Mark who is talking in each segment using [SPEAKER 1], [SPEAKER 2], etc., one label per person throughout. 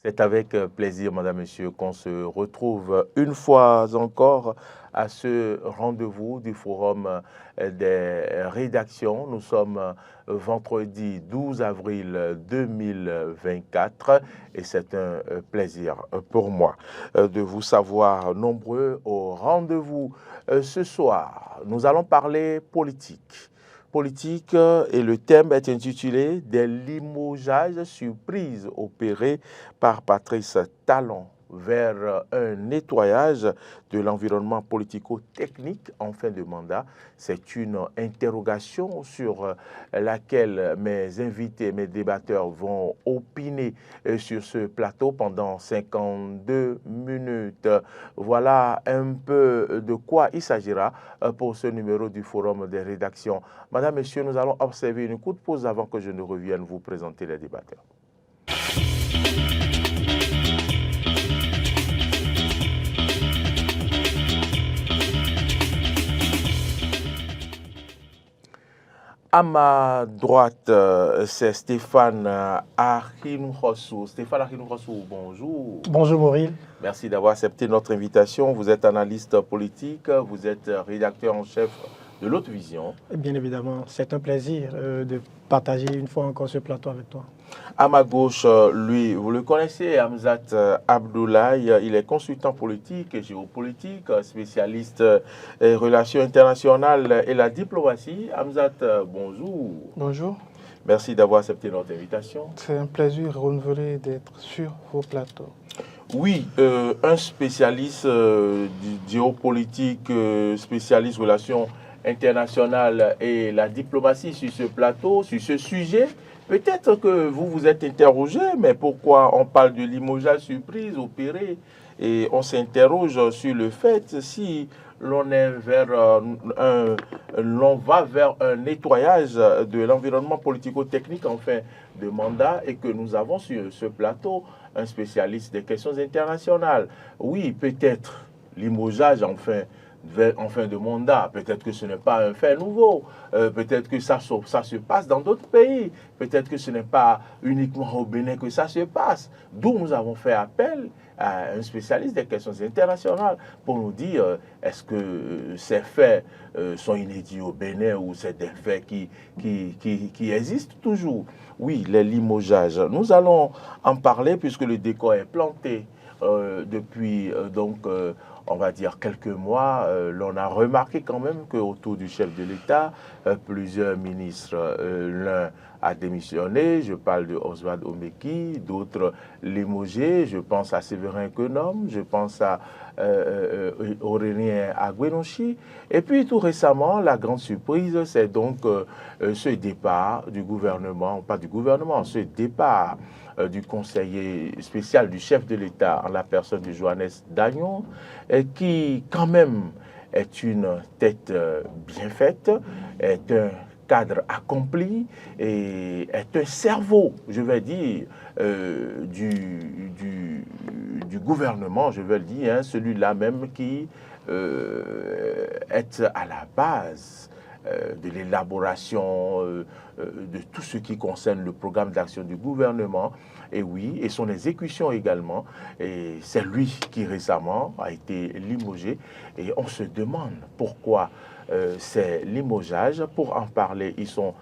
[SPEAKER 1] C'est avec plaisir, Madame, Monsieur, qu'on se retrouve une fois encore à ce rendez-vous du Forum des rédactions. Nous sommes vendredi 12 avril 2024 et c'est un plaisir pour moi de vous savoir nombreux au rendez-vous. Ce soir, nous allons parler politique. Politique et le thème est intitulé « Des limogeages surprises opérés par Patrice Talon vers un nettoyage de l'environnement politico-technique en fin de mandat ». C'est une interrogation sur laquelle mes invités, mes débatteurs vont opiner sur ce plateau pendant 52 minutes. Voilà un peu de quoi il s'agira pour ce numéro du Forum des rédactions. Madame, Messieurs, nous allons observer une courte pause avant que je ne revienne vous présenter les débatteurs. À ma droite, c'est Stéphane Akinoukhosou. Stéphane Akinoukhosou, bonjour.
[SPEAKER 2] Bonjour Maureen.
[SPEAKER 1] Merci d'avoir accepté notre invitation. Vous êtes analyste politique, vous êtes rédacteur en chef de l'Autre Vision.
[SPEAKER 2] Bien évidemment, c'est un plaisir de partager une fois encore ce plateau avec toi.
[SPEAKER 1] À ma gauche, lui, vous le connaissez, Hamzat Abdoulaye, il est consultant politique et géopolitique, spécialiste des relations internationales et la diplomatie. Hamzat, bonjour.
[SPEAKER 3] Bonjour.
[SPEAKER 1] Merci d'avoir accepté notre invitation.
[SPEAKER 3] C'est un plaisir renouvelé d'être sur vos plateaux.
[SPEAKER 1] Oui, un spécialiste géopolitique, spécialiste relations internationales et la diplomatie sur ce plateau, sur ce sujet. Peut-être que vous vous êtes interrogé, mais pourquoi on parle de limogeage surprise opéré? Et on s'interroge sur le fait si l'on est l'on va vers un nettoyage de l'environnement politico-technique en fin de mandat et que nous avons sur ce plateau un spécialiste des questions internationales. Oui, peut-être limogeage en fin de mandat. Peut-être que ce n'est pas un fait nouveau. Peut-être que ça se passe dans d'autres pays. Peut-être que ce n'est pas uniquement au Bénin que ça se passe. D'où nous avons fait appel à un spécialiste des questions internationales pour nous dire est-ce que ces faits sont inédits au Bénin ou c'est des faits qui existent toujours. Oui, les limogeages. Nous allons en parler puisque le décor est planté depuis on va dire quelques mois. L'on a remarqué quand même qu'autour du chef de l'État, plusieurs ministres, l'un a démissionné, je parle de Oswald Omeki, d'autres limogés, je pense à Séverin Kenom, je pense à Aurélien Agbenonchi. Et puis tout récemment, la grande surprise, c'est donc ce départ du gouvernement, pas du gouvernement, ce départ du conseiller spécial du chef de l'État en la personne de Johannes Dagnon, qui quand même est une tête bien faite, est un cadre accompli et est un cerveau, je vais dire, du gouvernement, je vais le dire, hein, celui-là même qui est à la base de l'élaboration de tout ce qui concerne le programme d'action du gouvernement, et oui, et son exécution également. Et c'est lui qui récemment a été limogé, et on se demande pourquoi ces limogeages. Pour en parler, ils sont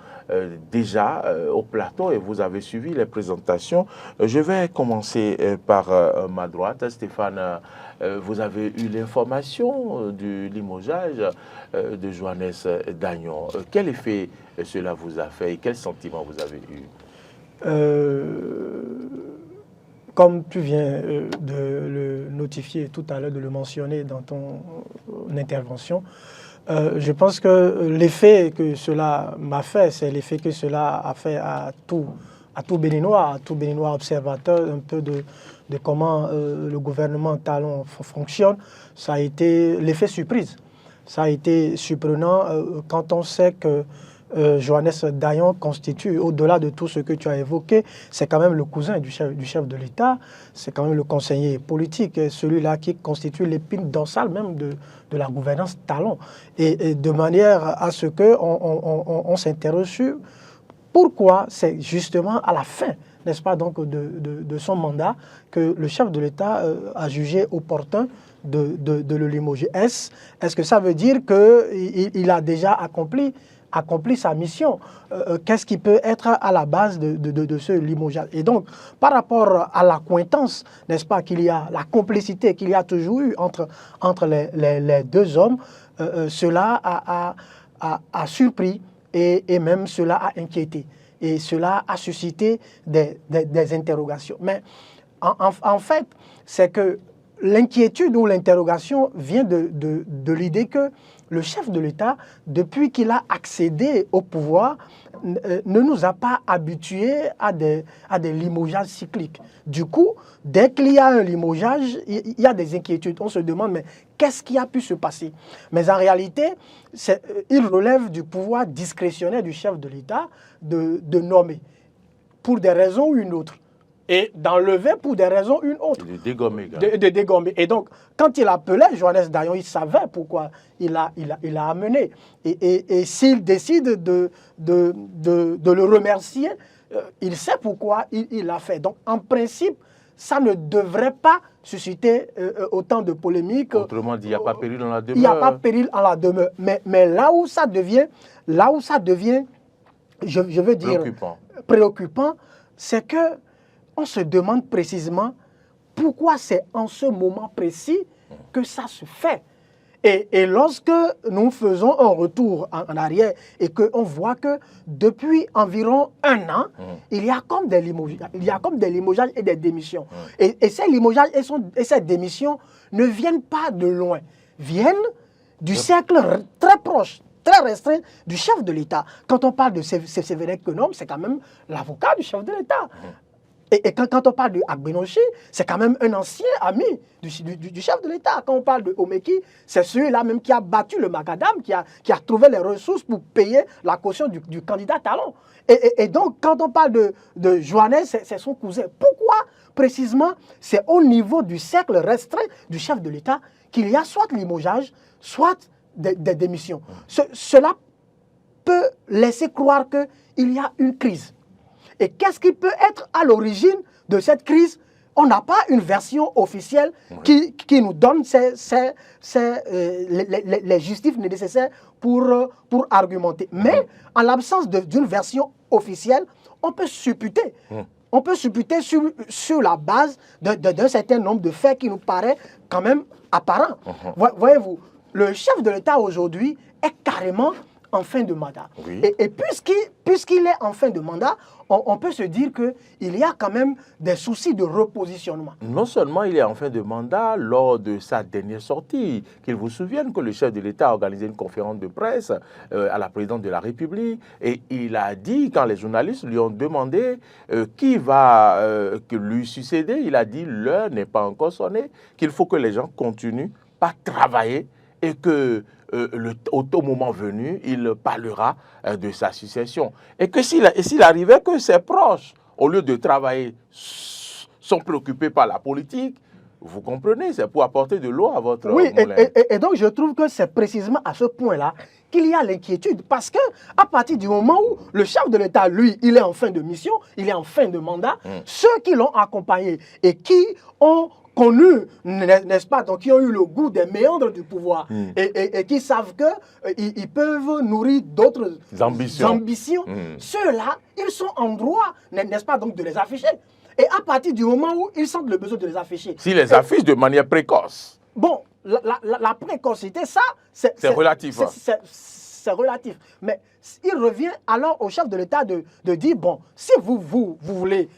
[SPEAKER 1] déjà au plateau et vous avez suivi les présentations. Je vais commencer par ma droite. Stéphane, vous avez eu l'information du limogeage de Johannes Dagnon. Quel effet cela vous a fait et quel sentiment vous avez eu?
[SPEAKER 2] Comme tu viens de le notifier tout à l'heure, de le mentionner dans ton intervention, je pense que l'effet que cela m'a fait, c'est l'effet que cela a fait à tout Béninois observateur un peu de comment le gouvernement Talon fonctionne. Ça a été l'effet surprise. Ça a été surprenant quand on sait que Johannes Dagnon constitue, au-delà de tout ce que tu as évoqué, c'est quand même le cousin du chef de l'État, c'est quand même le conseiller politique, celui-là qui constitue l'épine dorsale même de la gouvernance Talon. Et de manière à ce qu'on s'interroge sur pourquoi c'est justement à la fin n'est-ce pas, donc de son mandat, que le chef de l'État a jugé opportun de le limoger. Est-ce que ça veut dire qu'il a déjà accompli sa mission? Qu'est-ce qui peut être à la base de ce limogeage? Et donc, par rapport à l'accointance, n'est-ce pas, qu'il y a, la complicité qu'il y a toujours eu entre les deux hommes, cela a surpris et même cela a inquiété. Et cela a suscité des interrogations. Mais en fait, c'est que l'inquiétude ou l'interrogation vient de l'idée que le chef de l'État, depuis qu'il a accédé au pouvoir, ne nous a pas habitués à des limogeages cycliques. Du coup, dès qu'il y a un limogeage, il y a des inquiétudes. On se demande, mais qu'est-ce qui a pu se passer? Mais en réalité, il relève du pouvoir discrétionnaire du chef de l'État de nommer, pour des raisons ou une autre, et d'enlever pour des raisons une autre.
[SPEAKER 1] De dégommer.
[SPEAKER 2] De dégommer. Et donc, quand il appelait Joannès Dayon, il savait pourquoi il l'a amené. Et s'il décide de le remercier, il sait pourquoi il l'a fait. Donc, en principe, ça ne devrait pas susciter autant de polémiques.
[SPEAKER 1] Autrement dit, il n'y a pas péril dans la demeure.
[SPEAKER 2] Il n'y a pas péril en la demeure. Mais là où ça devient, je veux dire, préoccupant, c'est que on se demande précisément pourquoi c'est en ce moment précis que ça se fait. Et lorsque nous faisons un retour en arrière et qu'on voit que depuis environ 1 an, il y a comme des limogeages et des démissions. Et ces limogeages et ces démissions ne viennent pas de loin, viennent du cercle très proche, très restreint du chef de l'État. Quand on parle de Séverin Kenom, c'est quand même l'avocat du chef de l'État. Et quand on parle de Agbenochi, c'est quand même un ancien ami du chef de l'État. Quand on parle de Omeki, c'est celui-là même qui a battu le Macadam, qui a trouvé les ressources pour payer la caution du candidat Talon. Et donc, quand on parle de Joannès, c'est son cousin. Pourquoi, précisément, c'est au niveau du cercle restreint du chef de l'État qu'il y a soit limogeage, soit des démissions. Cela peut laisser croire qu'il y a une crise. Et qu'est-ce qui peut être à l'origine de cette crise? On n'a pas une version officielle qui nous donne les justifs nécessaires pour argumenter. Mais en l'absence d'une version officielle, on peut supputer. On peut supputer sur la base d'un certain nombre de faits qui nous paraît quand même apparents. Voyez-vous, le chef de l'État aujourd'hui est carrément en fin de mandat.
[SPEAKER 1] Oui.
[SPEAKER 2] Et puisqu'il est en fin de mandat, on peut se dire qu'il y a quand même des soucis de repositionnement.
[SPEAKER 1] Non seulement il est en fin de mandat, lors de sa dernière sortie, qu'il vous souvienne que le chef de l'État a organisé une conférence de presse à la présidente de la République, et il a dit, quand les journalistes lui ont demandé qui va lui succéder, il a dit l'heure n'est pas encore sonnée, qu'il faut que les gens continuent par travailler et que au moment venu, il parlera de sa succession. Et que s'il arrivait que ses proches, au lieu de travailler, sont préoccupés par la politique, vous comprenez, c'est pour apporter de l'eau à votre moulin.
[SPEAKER 2] Et donc je trouve que c'est précisément à ce point-là qu'il y a l'inquiétude. Parce que à partir du moment où le chef de l'État, lui, il est en fin de mission, il est en fin de mandat, ceux qui l'ont accompagné et qui ont connu, n'est-ce pas, donc qui ont eu le goût des méandres du pouvoir et qui savent qu'ils peuvent nourrir d'autres ambitions. Ceux-là, ils sont en droit, n'est-ce pas, donc de les afficher. Et à partir du moment où ils sentent le besoin de les afficher.
[SPEAKER 1] S'ils les affichent de manière précoce.
[SPEAKER 2] Bon, la précocité, ça,
[SPEAKER 1] c'est relatif.
[SPEAKER 2] C'est relatif. Mais il revient alors au chef de l'État de dire, bon, si vous voulez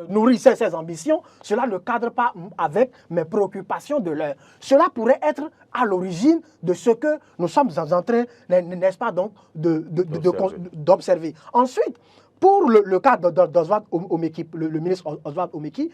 [SPEAKER 2] nourrir ces ambitions, cela ne cadre pas avec mes préoccupations de l'heure. Cela pourrait être à l'origine de ce que nous sommes en train, n'est-ce pas, donc, d'observer. Ensuite, pour le cas d'Oswald Omeki, le ministre Oswald Omeki,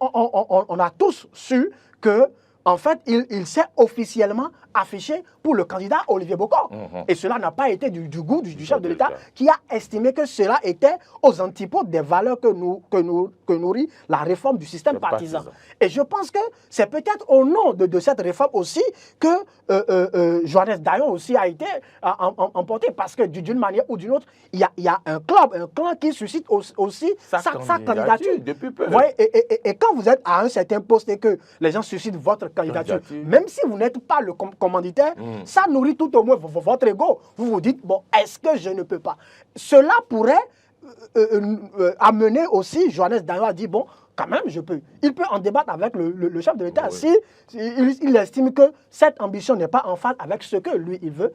[SPEAKER 2] on a tous su que en fait, il s'est officiellement affiché pour le candidat Olivier Bokor. Et cela n'a pas été du goût du chef de l'État, qui a estimé que cela était aux antipodes des valeurs que nourrit la réforme du système partisan. Et je pense que c'est peut-être au nom de cette réforme aussi que Johannes Dayon aussi a été emporté, parce que d'une manière ou d'une autre, il y a un clan qui suscite aussi sa candidature.
[SPEAKER 1] Depuis peu.
[SPEAKER 2] Voyez, et quand vous êtes à un certain poste et que les gens suscitent votre candidature, même si vous n'êtes pas le commanditaire, ça nourrit tout au moins votre ego. Vous vous dites, bon, est-ce que je ne peux pas? Cela pourrait amener aussi Johannes Dayon à dire, bon, quand même, je peux. Il peut en débattre avec le chef de l'État. Si il estime que cette ambition n'est pas en phase avec ce que lui, il veut,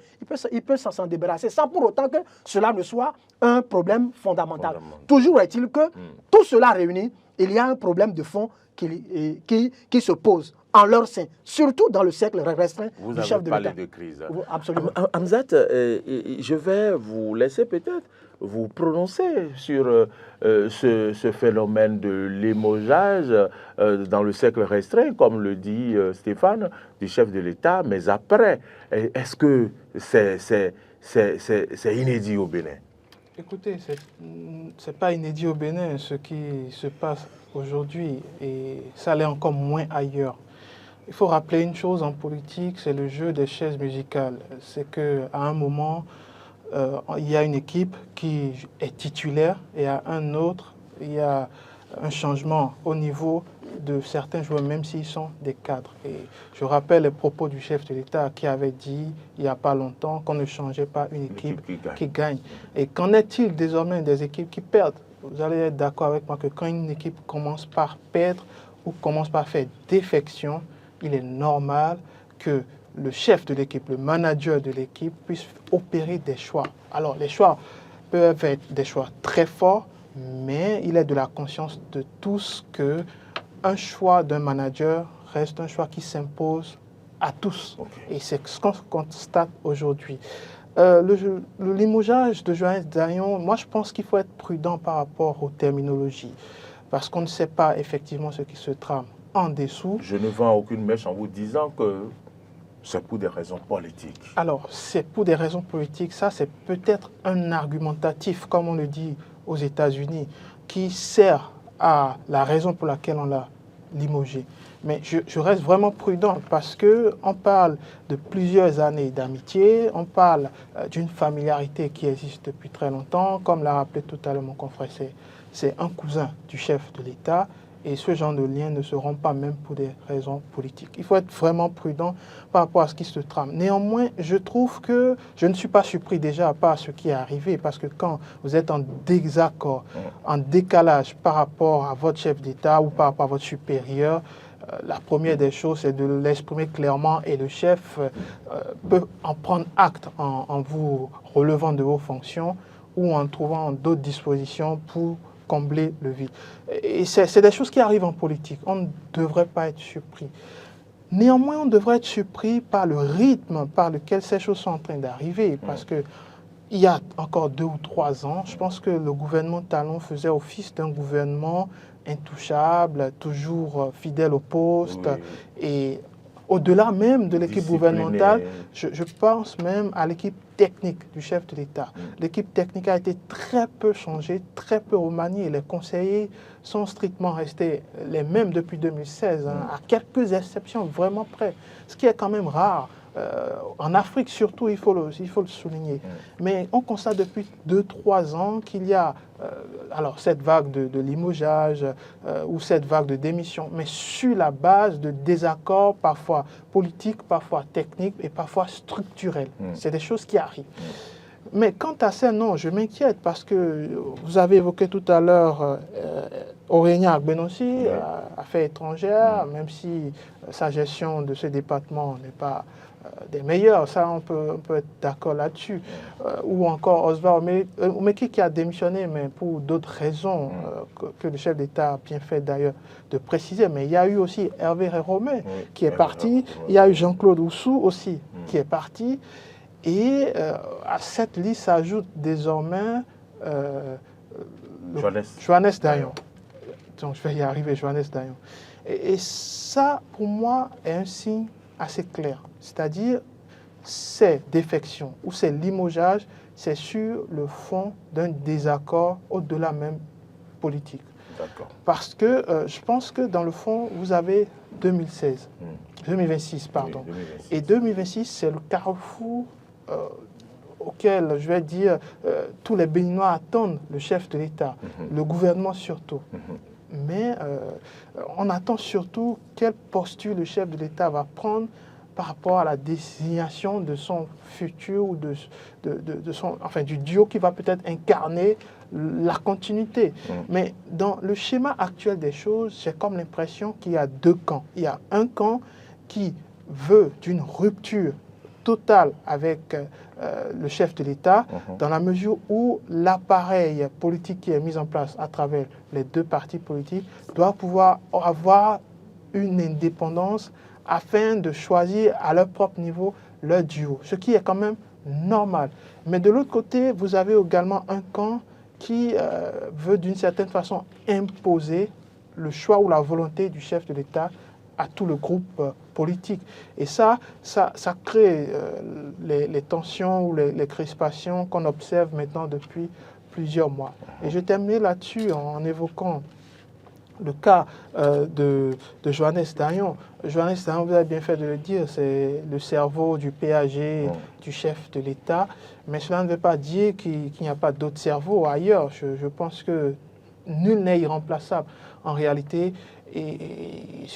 [SPEAKER 2] il peut s'en débarrasser sans pour autant que cela ne soit un problème fondamental. Toujours est-il que tout cela réuni, il y a un problème de fond qui se pose en leur sein, surtout dans le cercle restreint du chef de l'État.
[SPEAKER 1] Vous avez parlé de crise.
[SPEAKER 2] Absolument.
[SPEAKER 1] Hamzat, je vais vous laisser peut-être vous prononcer sur ce phénomène de limogeage dans le cercle restreint, comme le dit Stéphane, du chef de l'État, mais après, est-ce que c'est inédit au Bénin?
[SPEAKER 3] Écoutez, c'est pas inédit au Bénin ce qui se passe aujourd'hui, et ça l'est encore moins ailleurs. Il faut rappeler une chose en politique, c'est le jeu des chaises musicales. C'est qu'à un moment, il y a une équipe qui est titulaire et à un autre, il y a un changement au niveau de certains joueurs, même s'ils sont des cadres. Et je rappelle les propos du chef de l'État qui avait dit il n'y a pas longtemps qu'on ne changeait pas une équipe qui gagne. Et qu'en est-il désormais des équipes qui perdent? Vous allez être d'accord avec moi que quand une équipe commence par perdre ou commence par faire défection, il est normal que le chef de l'équipe, le manager de l'équipe puisse opérer des choix. Alors, les choix peuvent être des choix très forts, mais il est de la conscience de tous qu'un choix d'un manager reste un choix qui s'impose à tous. Et c'est ce qu'on constate aujourd'hui. Le limogeage de Johannes Dayon, moi je pense qu'il faut être prudent par rapport aux terminologies, parce qu'on ne sait pas effectivement ce qui se trame en dessous.
[SPEAKER 1] Je ne vends aucune mèche en vous disant que c'est pour des raisons politiques.
[SPEAKER 3] Alors, c'est pour des raisons politiques. Ça, c'est peut-être un argumentatif, comme on le dit aux États-Unis, qui sert à la raison pour laquelle on l'a limogé. Mais je reste vraiment prudent parce qu'on parle de plusieurs années d'amitié, on parle d'une familiarité qui existe depuis très longtemps. Comme l'a rappelé tout à l'heure mon confrère, c'est un cousin du chef de l'État. Et ce genre de liens ne se rompt pas même pour des raisons politiques. Il faut être vraiment prudent par rapport à ce qui se trame. Néanmoins, je trouve que je ne suis pas surpris déjà par ce qui est arrivé, parce que quand vous êtes en désaccord, en décalage par rapport à votre chef d'État ou par rapport à votre supérieur, la première des choses, c'est de l'exprimer clairement, et le chef peut en prendre acte en vous relevant de vos fonctions ou en trouvant d'autres dispositions pour combler le vide. Et c'est des choses qui arrivent en politique. On ne devrait pas être surpris. Néanmoins, on devrait être surpris par le rythme par lequel ces choses sont en train d'arriver. Parce que il y a encore 2 ou 3 ans, je pense que le gouvernement Talon faisait office d'un gouvernement intouchable, toujours fidèle au poste. Oui. Et au-delà même de l'équipe gouvernementale, je pense même à l'équipe technique du chef de l'État. L'équipe technique a été très peu changée, très peu remaniée. Les conseillers sont strictement restés les mêmes depuis 2016, à quelques exceptions vraiment près, ce qui est quand même rare. En Afrique surtout, il faut le souligner. Mais on constate depuis 2-3 ans qu'il y a alors cette vague de limogeage ou cette vague de démission, mais sur la base de désaccords parfois politiques, parfois techniques et parfois structurels. C'est des choses qui arrivent. Mais quant à ça, non, je m'inquiète parce que vous avez évoqué tout à l'heure Aurélien Agbenossi, affaires étrangères, même si sa gestion de ce département n'est pas des meilleurs, ça on peut être d'accord là-dessus. Ou encore Oswald Omeki qui a démissionné, mais pour d'autres raisons que le chef d'État a bien fait d'ailleurs de préciser. Mais il y a eu aussi Hervé Romain qui est parti, il y a eu Jean-Claude Oussou aussi qui est parti. Et à cette liste s'ajoute désormais Johannes Dayon. Donc je vais y arriver, Johannes Dayon. Et ça, pour moi, est un signe assez clair. C'est-à-dire, ces défections ou ces limogeages, c'est sur le fond d'un désaccord au-delà même politique.
[SPEAKER 1] D'accord.
[SPEAKER 3] Parce que je pense que dans le fond, vous avez 2016, 2026, pardon.
[SPEAKER 1] Oui, 2026.
[SPEAKER 3] Et 2026, c'est le carrefour auquel, je vais dire, tous les Béninois attendent le chef de l'État, le gouvernement surtout. Mais on attend surtout quelle posture le chef de l'État va prendre par rapport à la désignation de son futur ou du duo qui va peut-être incarner la continuité. Mais dans le schéma actuel des choses, j'ai comme l'impression qu'il y a deux camps. Il y a un camp qui veut d'une rupture totale avec le chef de l'État, dans la mesure où l'appareil politique qui est mis en place à travers les deux partis politiques doit pouvoir avoir une indépendance afin de choisir à leur propre niveau leur duo, ce qui est quand même normal. Mais de l'autre côté, vous avez également un camp qui veut d'une certaine façon imposer le choix ou la volonté du chef de l'État à tout le groupe politique. Et ça crée les tensions ou les crispations qu'on observe maintenant depuis plusieurs mois. Et je termine là-dessus en évoquant le cas de Johannes Dayon. Johannes Dayon, vous avez bien fait de le dire, c'est le cerveau du PAG, du chef de l'État. Mais cela ne veut pas dire qu'il n'y a pas d'autres cerveaux ailleurs. Je pense que nul n'est irremplaçable en réalité. Et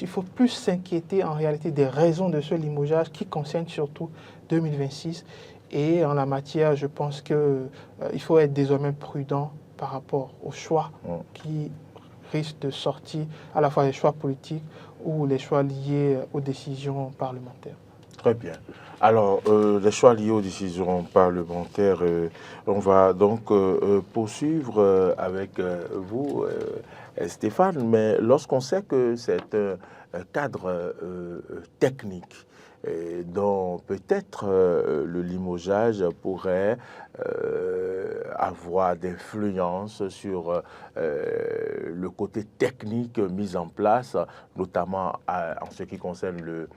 [SPEAKER 3] il faut plus s'inquiéter en réalité des raisons de ce limogeage qui concerne surtout 2026. Et en la matière, je pense qu'il faut être désormais prudent par rapport aux choix qui risquent de sortir, à la fois les choix politiques ou les choix liés aux décisions parlementaires.
[SPEAKER 1] Très bien. Alors, les choix liés aux décisions parlementaires, on va donc poursuivre avec vous, Stéphane, mais lorsqu'on sait que c'est un cadre technique dont peut-être le limogeage pourrait avoir d'influence sur le côté technique mis en place, notamment en ce qui concerne le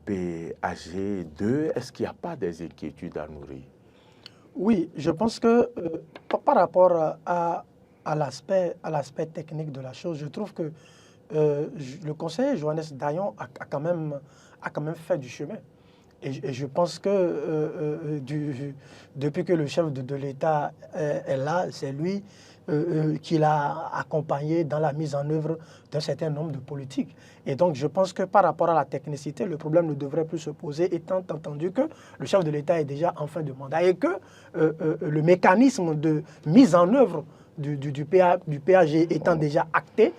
[SPEAKER 1] PAG2, est-ce qu'il n'y a pas des inquiétudes à nourrir?
[SPEAKER 2] Oui, je pense que par rapport à l'aspect technique de la chose, je trouve que le conseiller Johannes Dayon a quand même fait du chemin. Et je pense que depuis que le chef de l'État est là, c'est lui qui l'a accompagné dans la mise en œuvre d'un certain nombre de politiques. Et donc, je pense que par rapport à la technicité, le problème ne devrait plus se poser, étant entendu que le chef de l'État est déjà en fin de mandat et que le mécanisme de mise en œuvre du PAG étant déjà acté,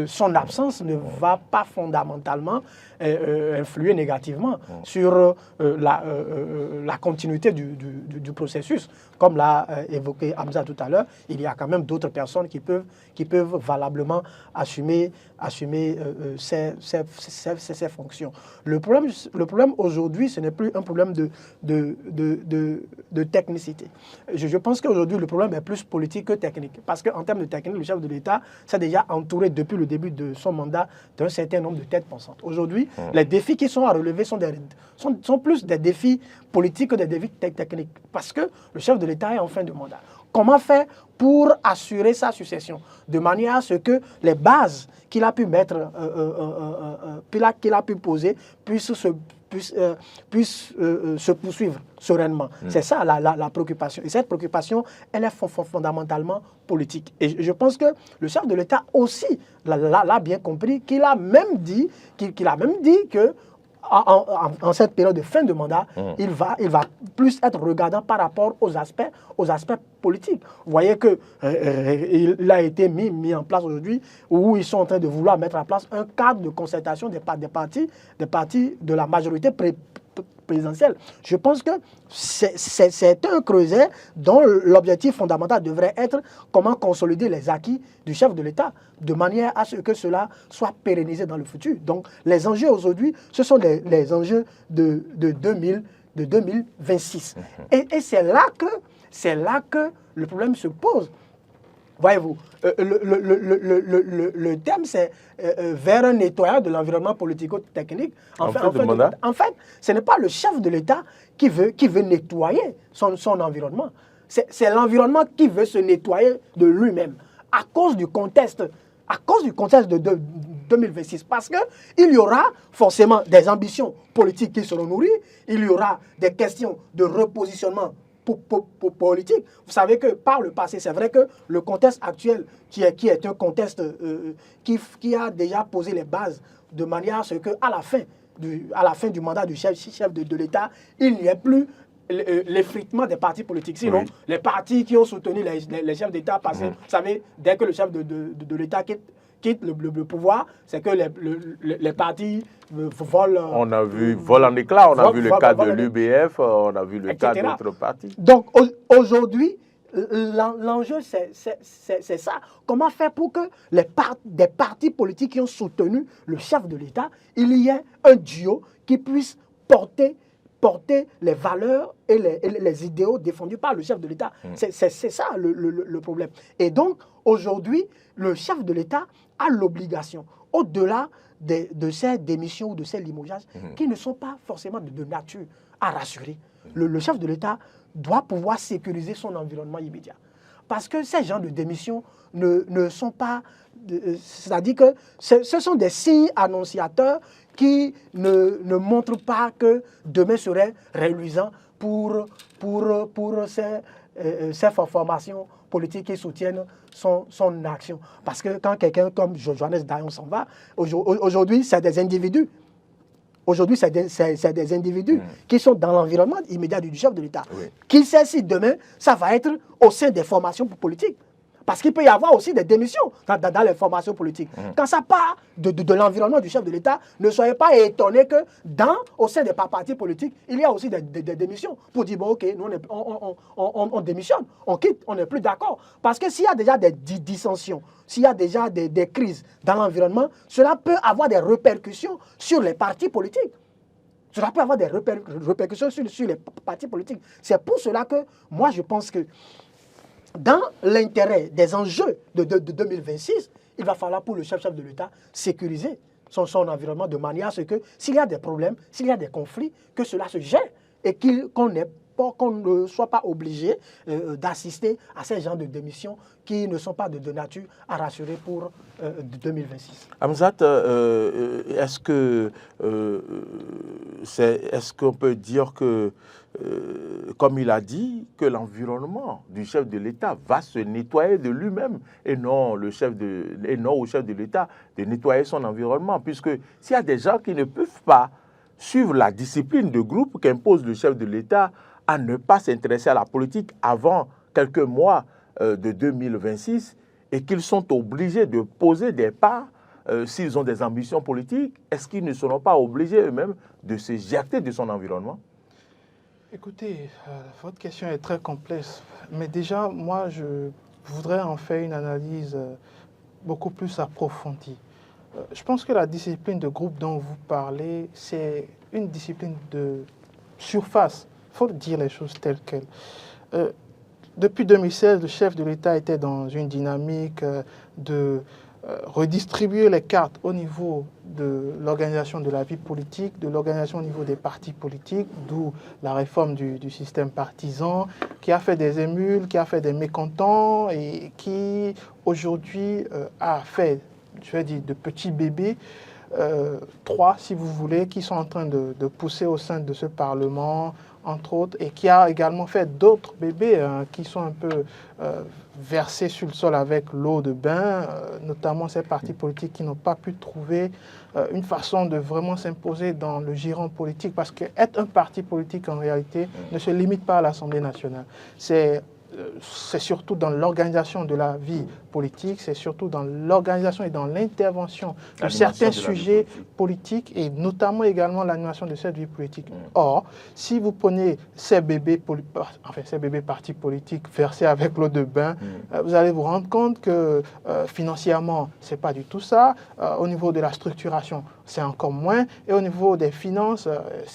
[SPEAKER 2] son absence ne va pas fondamentalement influer négativement sur la continuité du processus. Comme l'a évoqué Hamza tout à l'heure, il y a quand même d'autres personnes qui peuvent valablement assumer ces fonctions. Le problème aujourd'hui, ce n'est plus un problème de technicité. Je pense qu'aujourd'hui, le problème est plus politique que technique. Parce qu'en termes de technique, le chef de l'État s'est déjà entouré depuis le début de son mandat d'un certain nombre de têtes pensantes. Aujourd'hui, les défis qui sont à relever sont plus des défis politiques que des défis techniques. Parce que le chef de l'État est en fin de mandat. Comment faire pour assurer sa succession de manière à ce que les bases qu'il a pu mettre, qu'il a pu poser, puissent se poursuivre sereinement. C'est ça la préoccupation. Et cette préoccupation, elle est fondamentalement politique. Et je pense que le chef de l'État aussi l'a bien compris, qu'il a même dit que en cette période de fin de mandat, il va plus être regardant par rapport aux aspects politiques. Vous voyez qu'il a été mis en place aujourd'hui où ils sont en train de vouloir mettre en place un cadre de concertation des partis de la majorité présidentielle. Je pense que c'est un creuset dont l'objectif fondamental devrait être comment consolider les acquis du chef de l'État de manière à ce que cela soit pérennisé dans le futur. Donc les enjeux aujourd'hui, ce sont les enjeux de 2026. Et c'est là que le problème se pose. Voyez-vous, le thème, c'est vers un nettoyage de l'environnement politico-technique. En fait, ce n'est pas le chef de l'État qui veut nettoyer son environnement. C'est l'environnement qui veut se nettoyer de lui-même à cause du contexte de 2026. Parce qu'il y aura forcément des ambitions politiques qui seront nourries, il y aura des questions de repositionnement politique. Vous savez que par le passé, c'est vrai que le contexte actuel, qui est un contexte qui a déjà posé les bases de manière à ce qu'à la fin du mandat du chef de l'État, il n'y ait plus l'effritement des partis politiques. Sinon, oui, les partis qui ont soutenu les chefs d'État passés, vous savez, dès que le chef de l'État quitte le pouvoir, c'est que les partis volent.
[SPEAKER 1] On a vu vol en éclat, on a vu le cas de l'UBF, on a vu le cas d'autres partis.
[SPEAKER 2] Donc aujourd'hui, l'enjeu, c'est ça. Comment faire pour que des partis politiques qui ont soutenu le chef de l'État, il y ait un duo qui puisse porter les valeurs et les idéaux défendus par le chef de l'État. C'est ça le problème. Et donc, aujourd'hui, le chef de l'État a l'obligation, au-delà de ces démissions ou de ces limogeages, qui ne sont pas forcément de nature à rassurer. Le chef de l'État doit pouvoir sécuriser son environnement immédiat. Parce que ces gens de démission ne sont pas... C'est-à-dire que ce sont des signes annonciateurs qui ne montrent pas que demain serait reluisant pour ces formations politiques qui soutiennent son action. Parce que quand quelqu'un comme Johannes Dayon s'en va, aujourd'hui, c'est des individus. Aujourd'hui, c'est des individus qui sont dans l'environnement immédiat du chef de l'État. Oui. Qui sait si demain, ça va être au sein des formations politiques. Parce qu'il peut y avoir aussi des démissions dans les formations politiques. Quand ça part de l'environnement du chef de l'État, ne soyez pas étonnés que au sein des partis politiques, il y a aussi des démissions. Pour dire, bon, ok, nous on démissionne, on quitte, on n'est plus d'accord. Parce que s'il y a déjà des dissensions, s'il y a déjà des crises dans l'environnement, cela peut avoir des répercussions sur les partis politiques. Cela peut avoir des répercussions sur les partis politiques. C'est pour cela que moi, je pense que dans l'intérêt des enjeux de 2026, il va falloir pour le chef de l'État sécuriser son environnement de manière à ce que s'il y a des problèmes, s'il y a des conflits, que cela se gère et qu'on ne soit pas obligé d'assister à ces genres de démissions qui ne sont pas de nature à rassurer pour 2026.
[SPEAKER 1] Hamzat, est-ce qu'on peut dire que, comme il a dit, que l'environnement du chef de l'État va se nettoyer de lui-même et non au chef de l'État de nettoyer son environnement, puisque s'il y a des gens qui ne peuvent pas suivre la discipline de groupe qu'impose le chef de l'État à ne pas s'intéresser à la politique avant quelques mois de 2026 et qu'ils sont obligés de poser des pas s'ils ont des ambitions politiques, est-ce qu'ils ne seront pas obligés eux-mêmes de se jeter de son environnement?
[SPEAKER 3] Écoutez, votre question est très complexe, mais déjà, moi, je voudrais en faire une analyse beaucoup plus approfondie. Je pense que la discipline de groupe dont vous parlez, c'est une discipline de surface. Il faut dire les choses telles quelles. Depuis 2016, le chef de l'État était dans une dynamique de redistribuer les cartes au niveau de l'organisation de la vie politique, de l'organisation au niveau des partis politiques, d'où la réforme du système partisan, qui a fait des émules, qui a fait des mécontents et qui aujourd'hui a fait, je vais dire, de petits bébés, 3 si vous voulez, qui sont en train de pousser au sein de ce Parlement, entre autres, et qui a également fait d'autres bébés qui sont un peu versés sur le sol avec l'eau de bain, notamment ces partis politiques qui n'ont pas pu trouver une façon de vraiment s'imposer dans le giron politique, parce qu'être un parti politique, en réalité, ne se limite pas à l'Assemblée nationale. C'est surtout dans l'organisation de la vie politique, c'est surtout dans l'organisation et dans l'intervention de certains sujets politiques et notamment également l'animation de cette vie politique. Or, si vous prenez ces bébés partis politiques versés avec l'eau de bain, vous allez vous rendre compte que financièrement, ce n'est pas du tout ça. Au niveau de la structuration, c'est encore moins. Et au niveau des finances,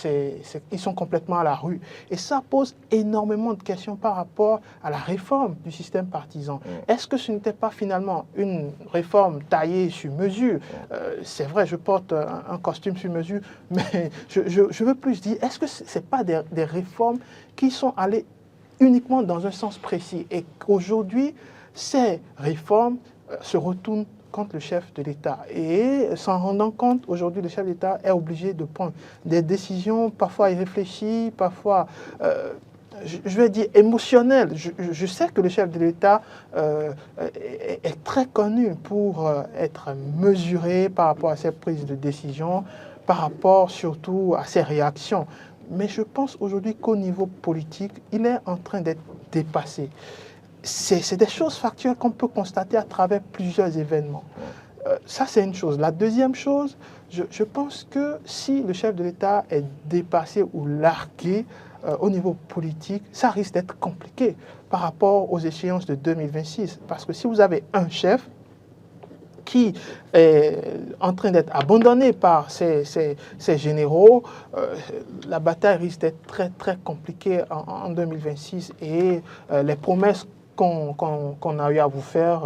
[SPEAKER 3] ils sont complètement à la rue. Et ça pose énormément de questions par rapport à la réforme du système partisan. Est-ce que ce n'était pas finalement une réforme taillée sur mesure? C'est vrai, je porte un costume sur mesure, mais je veux plus dire, est-ce que ce n'est pas des réformes qui sont allées uniquement dans un sens précis et qu'aujourd'hui, ces réformes se retournent contre le chef de l'État. Et s'en rendant compte, aujourd'hui, le chef de l'État est obligé de prendre des décisions parfois irréfléchies, parfois, je vais dire, émotionnelles. Je sais que le chef de l'État est très connu pour être mesuré par rapport à ses prises de décision, par rapport surtout à ses réactions. Mais je pense aujourd'hui qu'au niveau politique, il est en train d'être dépassé. C'est des choses factuelles qu'on peut constater à travers plusieurs événements. Ça, c'est une chose. La deuxième chose, je pense que si le chef de l'État est dépassé ou largué au niveau politique, ça risque d'être compliqué par rapport aux échéances de 2026. Parce que si vous avez un chef qui est en train d'être abandonné par ses généraux, la bataille risque d'être très, très compliquée en 2026. Et les promesses qu'on a eu à vous faire,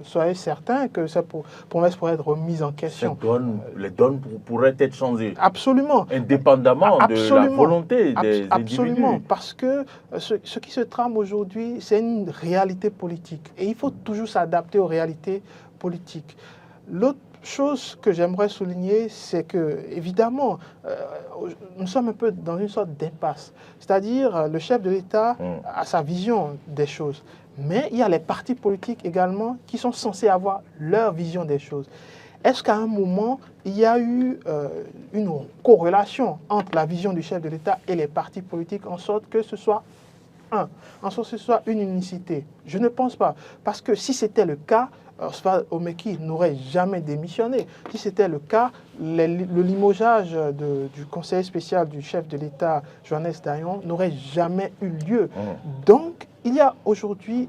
[SPEAKER 3] soyez certains que ces promesses pourraient être remises en question.
[SPEAKER 1] Les donnes pourraient être changées.
[SPEAKER 3] Absolument.
[SPEAKER 1] Indépendamment de la volonté des
[SPEAKER 3] Absolument.
[SPEAKER 1] individus.
[SPEAKER 3] Parce que ce qui se trame aujourd'hui, c'est une réalité politique. Et il faut toujours s'adapter aux réalités politiques. L'autre chose que j'aimerais souligner, c'est que, évidemment, nous sommes un peu dans une sorte d'impasse. C'est-à-dire, le chef de l'État a sa vision des choses. Mais il y a les partis politiques également qui sont censés avoir leur vision des choses. Est-ce qu'à un moment, il y a eu une corrélation entre la vision du chef de l'État et les partis politiques en sorte que ce soit une unicité? Je ne pense pas. Parce que si c'était le cas, Oswald Omeki n'aurait jamais démissionné. Si c'était le cas, le limogeage du conseiller spécial du chef de l'État, Johannes Dayon, n'aurait jamais eu lieu. Donc, il y a aujourd'hui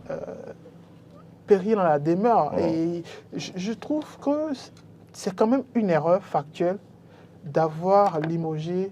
[SPEAKER 3] péril dans la demeure. Et je trouve que c'est quand même une erreur factuelle d'avoir limogé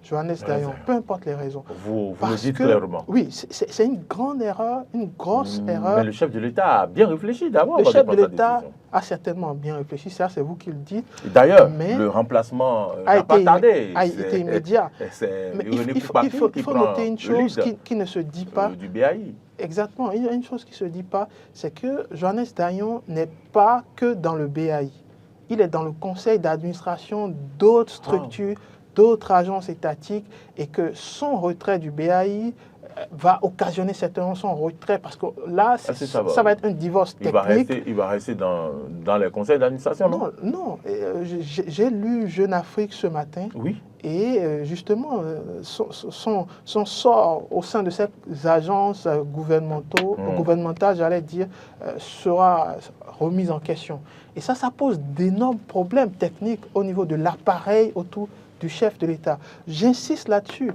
[SPEAKER 3] Johannes Dayon, peu importe les raisons.
[SPEAKER 1] Vous le dites clairement.
[SPEAKER 3] Oui, c'est une grande erreur, une grosse erreur.
[SPEAKER 1] Mais le chef de l'État a bien réfléchi d'abord.
[SPEAKER 3] Le chef de l'État a certainement bien réfléchi, ça c'est vous qui le dites.
[SPEAKER 1] D'ailleurs, le remplacement n'a pas tardé.
[SPEAKER 3] A été immédiat.
[SPEAKER 1] Mais
[SPEAKER 3] il faut noter une chose qui ne se dit pas.
[SPEAKER 1] Du BAI.
[SPEAKER 3] Exactement. Il y a une chose qui ne se dit pas, c'est que Johannes Dayon n'est pas que dans le BAI. Il est dans le conseil d'administration d'autres structures, d'autres agences étatiques, et que son retrait du BAI va occasionner certainement son retrait, parce que là, ça va être un divorce technique.
[SPEAKER 1] Il va rester dans les conseils d'administration, non?
[SPEAKER 3] Non. J'ai lu Jeune Afrique ce matin.
[SPEAKER 1] Oui.
[SPEAKER 3] Et justement, son sort au sein de ces agences gouvernementales, j'allais dire, sera remis en question. Et ça pose d'énormes problèmes techniques au niveau de l'appareil autour du chef de l'État. J'insiste là-dessus.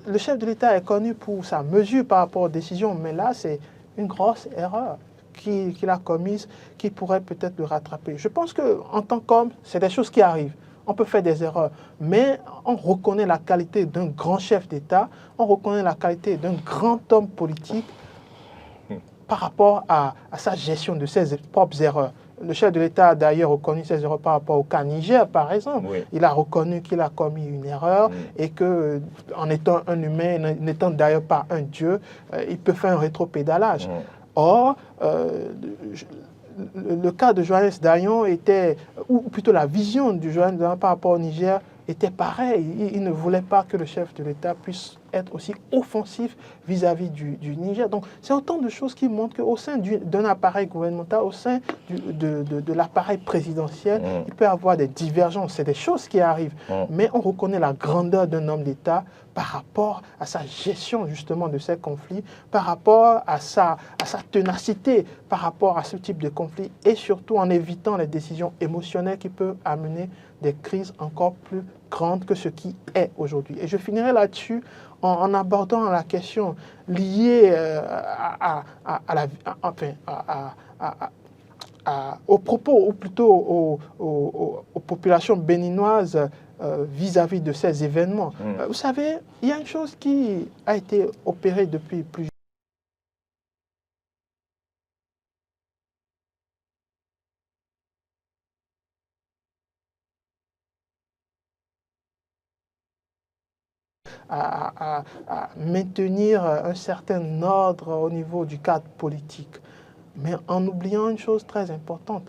[SPEAKER 3] Le chef de l'État est connu pour sa mesure par rapport aux décisions, mais là, c'est une grosse erreur qu'il a commise qui pourrait peut-être le rattraper. Je pense qu'en tant qu'homme, c'est des choses qui arrivent. On peut faire des erreurs, mais on reconnaît la qualité d'un grand chef d'État, on reconnaît la qualité d'un grand homme politique par rapport à sa gestion de ses propres erreurs. Le chef de l'État a d'ailleurs reconnu ses erreurs par rapport au cas Niger, par exemple. Oui. Il a reconnu qu'il a commis une erreur et qu'en étant un humain, n'étant d'ailleurs pas un dieu, il peut faire un rétropédalage. Or, le cas de Johannes Dayon était, ou plutôt la vision de Johannes Dayon par rapport au Niger était pareil. Il ne voulait pas que le chef de l'État puisse être aussi offensif vis-à-vis du Niger. Donc, c'est autant de choses qui montrent qu'au sein d'un appareil gouvernemental, au sein de l'appareil présidentiel, il peut y avoir des divergences. C'est des choses qui arrivent. Mais on reconnaît la grandeur d'un homme d'État par rapport à sa gestion justement de ces conflits, par rapport à sa ténacité, par rapport à ce type de conflit, et surtout en évitant les décisions émotionnelles qui peuvent amener des crises encore plus grandes que ce qui est aujourd'hui. Et je finirai là-dessus en abordant la question aux propos, ou plutôt aux populations béninoises vis-à-vis de ces événements. Vous savez, il y a une chose qui a été opérée depuis plusieurs à maintenir un certain ordre au niveau du cadre politique, mais en oubliant une chose très importante,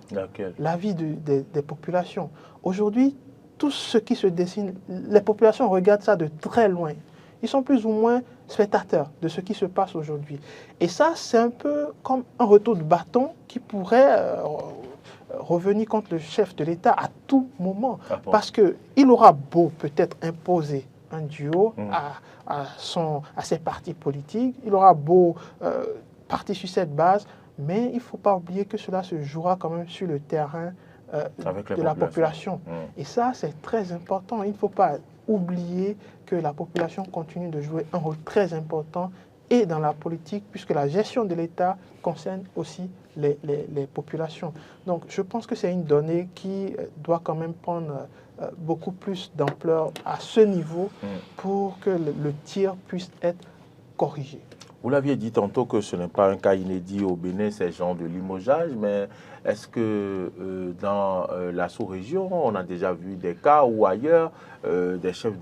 [SPEAKER 3] la vie des populations. Aujourd'hui, tout ce qui se dessine, les populations regardent ça de très loin. Ils sont plus ou moins spectateurs de ce qui se passe aujourd'hui. Et ça, c'est un peu comme un retour de bâton qui pourrait revenir contre le chef de l'État à tout moment. Parce qu'il aura beau peut-être imposer un duo à ses partis politiques, il aura beau partir sur cette base, mais il ne faut pas oublier que cela se jouera quand même sur le terrain de la population. Et ça, c'est très important. Il ne faut pas oublier que la population continue de jouer un rôle très important et dans la politique, puisque la gestion de l'État concerne aussi les populations. Donc, je pense que c'est une donnée qui doit quand même prendre beaucoup plus d'ampleur à ce niveau pour que le tir puisse être corrigé.
[SPEAKER 1] Vous l'aviez dit tantôt que ce n'est pas un cas inédit au Bénin, ces genres de limogeage, mais est-ce que dans la sous-région, on a déjà vu des cas où ailleurs, des chefs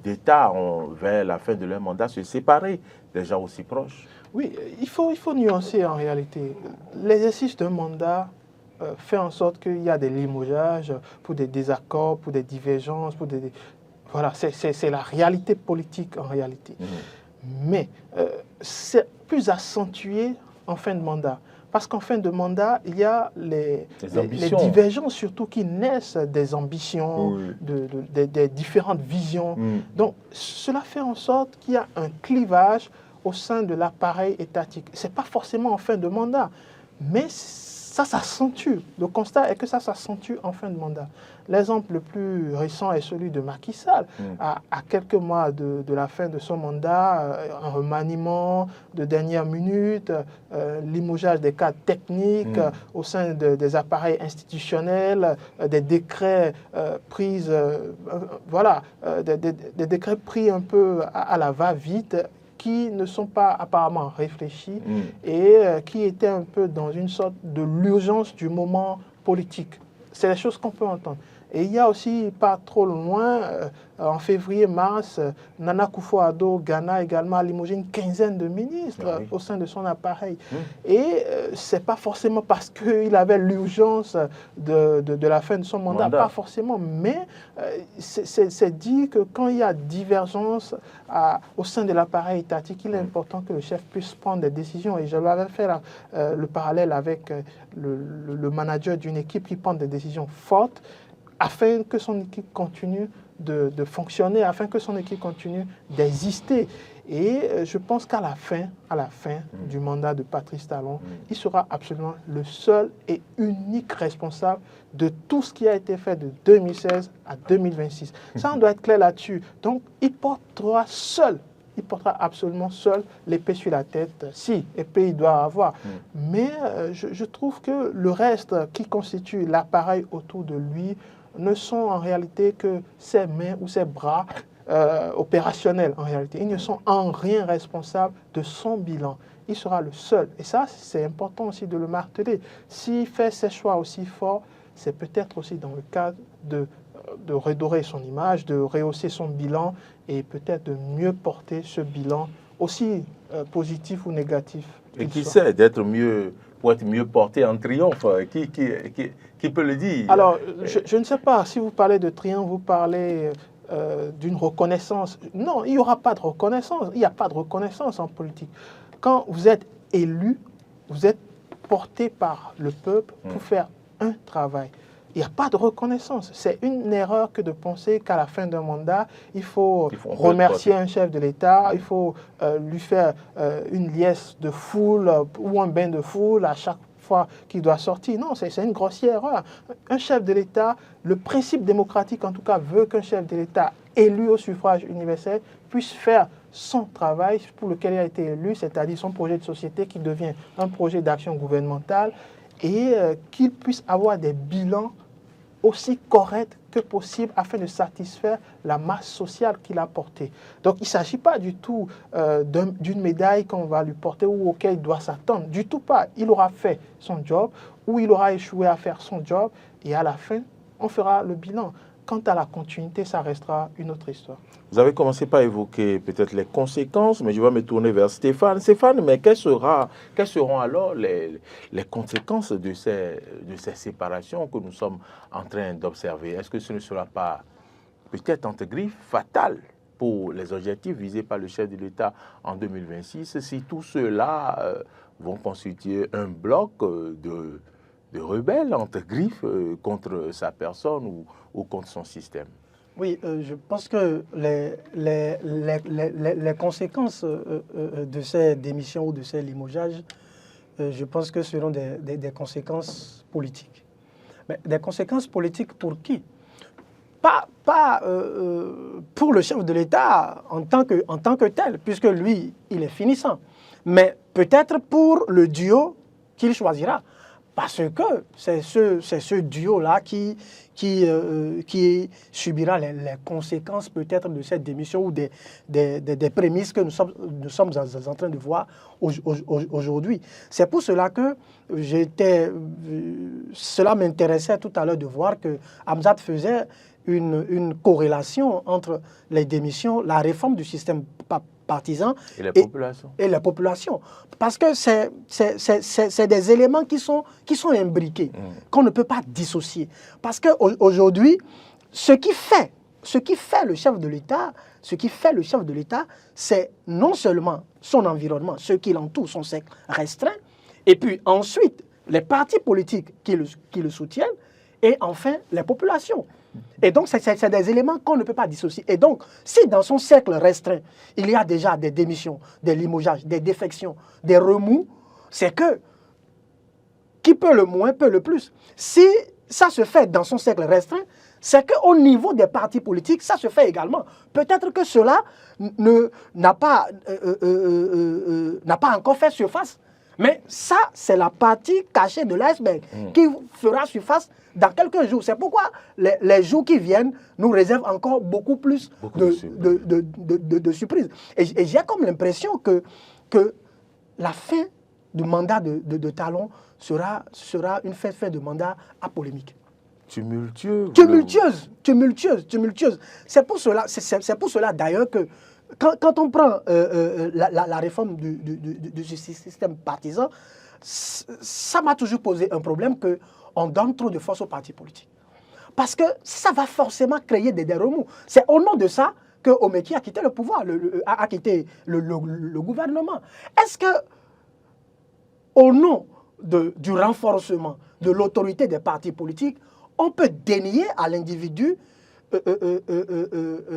[SPEAKER 1] d'État ont, vers la fin de leur mandat, se séparer des gens aussi proches?
[SPEAKER 3] Oui, il faut nuancer en réalité. L'exercice d'un mandat fait en sorte qu'il y a des limogeages pour des désaccords, pour des divergences, voilà, c'est la réalité politique en réalité. Mais c'est plus accentué en fin de mandat. Parce qu'en fin de mandat, il y a les divergences surtout qui naissent des ambitions, des différentes visions. Donc, cela fait en sorte qu'il y a un clivage au sein de l'appareil étatique. Ce n'est pas forcément en fin de mandat, mais ça s'accentue. Le constat est que ça s'accentue en fin de mandat. L'exemple le plus récent est celui de Macky Sall. À quelques mois de la fin de son mandat, un remaniement de dernière minute, limogeage des cadres techniques au sein des appareils institutionnels, des décrets pris, des décrets pris un peu à la va-vite, qui ne sont pas apparemment réfléchis et qui étaient un peu dans une sorte de l'urgence du moment politique. C'est les choses qu'on peut entendre. Et il y a aussi, pas trop loin, en février-mars, Nana Akufo-Addo, Ghana également, a limogé une quinzaine de ministres au sein de son appareil. Et ce n'est pas forcément parce qu'il avait l'urgence de la fin de son mandat, pas forcément, mais c'est dit que quand il y a divergence au sein de l'appareil étatique, il est important que le chef puisse prendre des décisions. Et je l'avais fait le parallèle avec le manager d'une équipe qui prend des décisions fortes, afin que son équipe continue de fonctionner, afin que son équipe continue d'exister. Et je pense qu'à la fin du mandat de Patrice Talon, il sera absolument le seul et unique responsable de tout ce qui a été fait de 2016 à 2026. Ça, on doit être clair là-dessus. Donc, il portera absolument seul l'épée sur la tête, si épée il doit avoir. Mais je trouve que le reste qui constitue l'appareil autour de lui ne sont en réalité que ses mains ou ses bras opérationnels en réalité. Ils ne sont en rien responsables de son bilan. Il sera le seul. Et ça, c'est important aussi de le marteler. S'il fait ses choix aussi forts, c'est peut-être aussi dans le cadre de redorer son image, de rehausser son bilan et peut-être de mieux porter ce bilan, aussi positif ou négatif.
[SPEAKER 1] Et qui sait, d'être mieux, pour être mieux porté en triomphe, qui peut le dire?
[SPEAKER 3] Alors, je ne sais pas, si vous parlez de triomphe, vous parlez d'une reconnaissance. Non, il n'y aura pas de reconnaissance. Il n'y a pas de reconnaissance en politique. Quand vous êtes élu, vous êtes porté par le peuple pour faire un travail. Il n'y a pas de reconnaissance. C'est une erreur que de penser qu'à la fin d'un mandat, il faut remercier un chef de l'État, il faut lui faire une liesse de foule ou un bain de foule à chaque fois qu'il doit sortir. Non, c'est une grossière erreur. Un chef de l'État, le principe démocratique en tout cas veut qu'un chef de l'État élu au suffrage universel puisse faire son travail pour lequel il a été élu, c'est-à-dire son projet de société qui devient un projet d'action gouvernementale. et qu'il puisse avoir des bilans aussi corrects que possible afin de satisfaire la masse sociale qu'il a portée. Donc il ne s'agit pas du tout d'une médaille qu'on va lui porter ou auquel il doit s'attendre. Du tout pas. Il aura fait son job ou il aura échoué à faire son job et à la fin, on fera le bilan. Quant à la continuité, ça restera une autre histoire.
[SPEAKER 1] Vous avez commencé par évoquer peut-être les conséquences, mais je vais me tourner vers Stéphane. Stéphane, mais quelles seront alors les conséquences de ces séparations que nous sommes en train d'observer? Est-ce que ce ne sera pas peut-être entre griffes fatal pour les objectifs visés par le chef de l'État en 2026 si tous ceux-là vont constituer un bloc de rebelles entre griffes contre sa personne ou contre son système?
[SPEAKER 2] Oui, je pense que les conséquences de ces démissions ou de ces limogeages, je pense que seront des conséquences politiques. Mais des conséquences politiques pour qui? Pas pour le chef de l'État en tant que tel, puisque lui, il est finissant. Mais peut-être pour le duo qu'il choisira. Parce que c'est ce duo-là qui subira les conséquences peut-être de cette démission ou des prémices que nous sommes en train de voir aujourd'hui. C'est pour cela que cela m'intéressait tout à l'heure de voir que Hamzat faisait une corrélation entre les démissions, la réforme du système partisan et la population. Parce que c'est des éléments qui sont imbriqués, qu'on ne peut pas dissocier. Parce qu'aujourd'hui, ce qui fait le chef de l'État, c'est non seulement son environnement, ceux qui l'entourent, son cercle restreint, et puis ensuite les partis politiques qui le soutiennent, et enfin les populations. Et donc, c'est des éléments qu'on ne peut pas dissocier. Et donc, si dans son cercle restreint, il y a déjà des démissions, des limogeages, des défections, des remous, c'est que qui peut le moins peut le plus. Si ça se fait dans son cercle restreint, c'est qu'au niveau des partis politiques, ça se fait également. Peut-être que cela n'a pas encore fait surface. Mais ça, c'est la partie cachée de l'iceberg qui fera surface dans quelques jours. C'est pourquoi les jours qui viennent nous réservent encore beaucoup plus de surprises. Et j'ai comme l'impression que la fin du mandat de Talon sera une fin de mandat apolémique.
[SPEAKER 1] Tumultueuse.
[SPEAKER 2] C'est pour cela d'ailleurs que quand on prend la réforme du système partisan, ça m'a toujours posé un problème qu'on donne trop de force aux partis politiques. Parce que ça va forcément créer des remous. C'est au nom de ça que Omeki a quitté le pouvoir, a quitté le gouvernement. Est-ce que, au nom du renforcement de l'autorité des partis politiques, on peut dénier à l'individu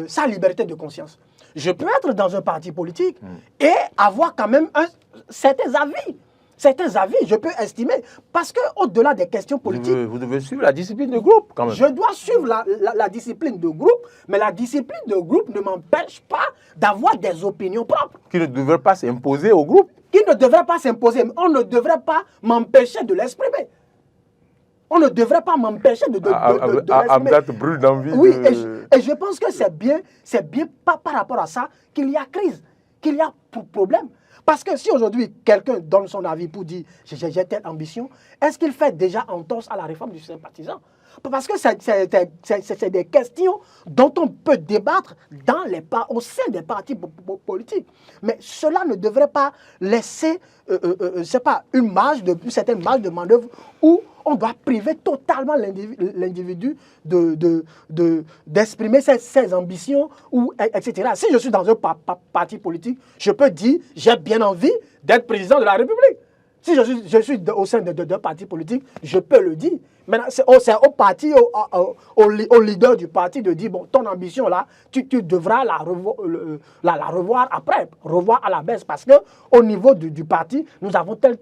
[SPEAKER 2] sa liberté de conscience? Je peux être dans un parti politique et avoir quand même certains avis, je peux estimer. Parce qu'au-delà des questions politiques...
[SPEAKER 1] Vous devez suivre la discipline de groupe, quand même.
[SPEAKER 2] Je dois suivre la discipline de groupe, mais la discipline de groupe ne m'empêche pas d'avoir des opinions propres.
[SPEAKER 1] Qui ne devraient pas s'imposer au groupe.
[SPEAKER 2] Qui ne devraient pas s'imposer. On ne devrait pas m'empêcher de l'exprimer. On ne devrait pas m'empêcher de
[SPEAKER 1] Hamzat brûle d'envie.
[SPEAKER 2] Oui, et je pense que c'est bien par rapport à ça qu'il y a crise, qu'il y a problème. Parce que si aujourd'hui quelqu'un donne son avis pour dire j'ai telle ambition, est-ce qu'il fait déjà entorse à la réforme du système partisan? Parce que c'est des questions dont on peut débattre au sein des partis politiques. Mais cela ne devrait pas laisser une certaine marge de manœuvre où on doit priver totalement l'individu d'exprimer ses ambitions, etc. Si je suis dans un parti politique, je peux dire j'ai bien envie d'être président de la République. Si je suis au sein d'un parti politique, je peux le dire. Maintenant, c'est au parti, au leader du parti de dire, bon, ton ambition là, tu devras la revoir après, revoir à la baisse. Parce qu'au niveau du parti, nous avons tel.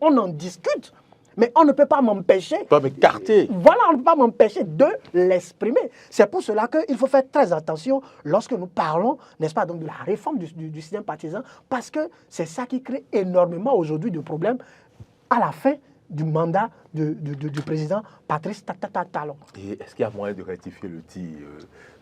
[SPEAKER 2] On en discute. Mais on ne peut pas m'empêcher.
[SPEAKER 1] On peut m'écarter.
[SPEAKER 2] Voilà, on ne peut pas m'empêcher de l'exprimer. C'est pour cela qu'il faut faire très attention lorsque nous parlons, n'est-ce pas, donc de la réforme du système partisan, parce que c'est ça qui crée énormément aujourd'hui de problèmes à la fin du mandat du président Patrice Talon.
[SPEAKER 1] Et est-ce qu'il y a moyen de rectifier le tir?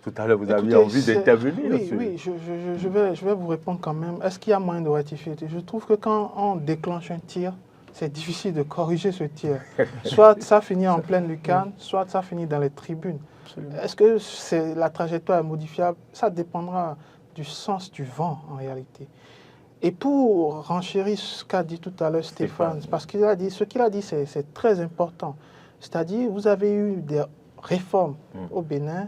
[SPEAKER 1] Tout à l'heure, vous aviez envie d'intervenir.
[SPEAKER 3] Oui, je vais vous répondre quand même. Est-ce qu'il y a moyen de rectifier le tir? Je trouve que quand on déclenche un tir, c'est difficile de corriger ce tir. Soit ça finit en pleine lucarne, soit ça finit dans les tribunes. Est-ce que la trajectoire est modifiable? Ça dépendra du sens du vent en réalité. Et pour renchérir ce qu'a dit tout à l'heure Stéphane, parce qu'il a dit, ce qu'il a dit, c'est très important. C'est-à-dire, vous avez eu des réformes au Bénin.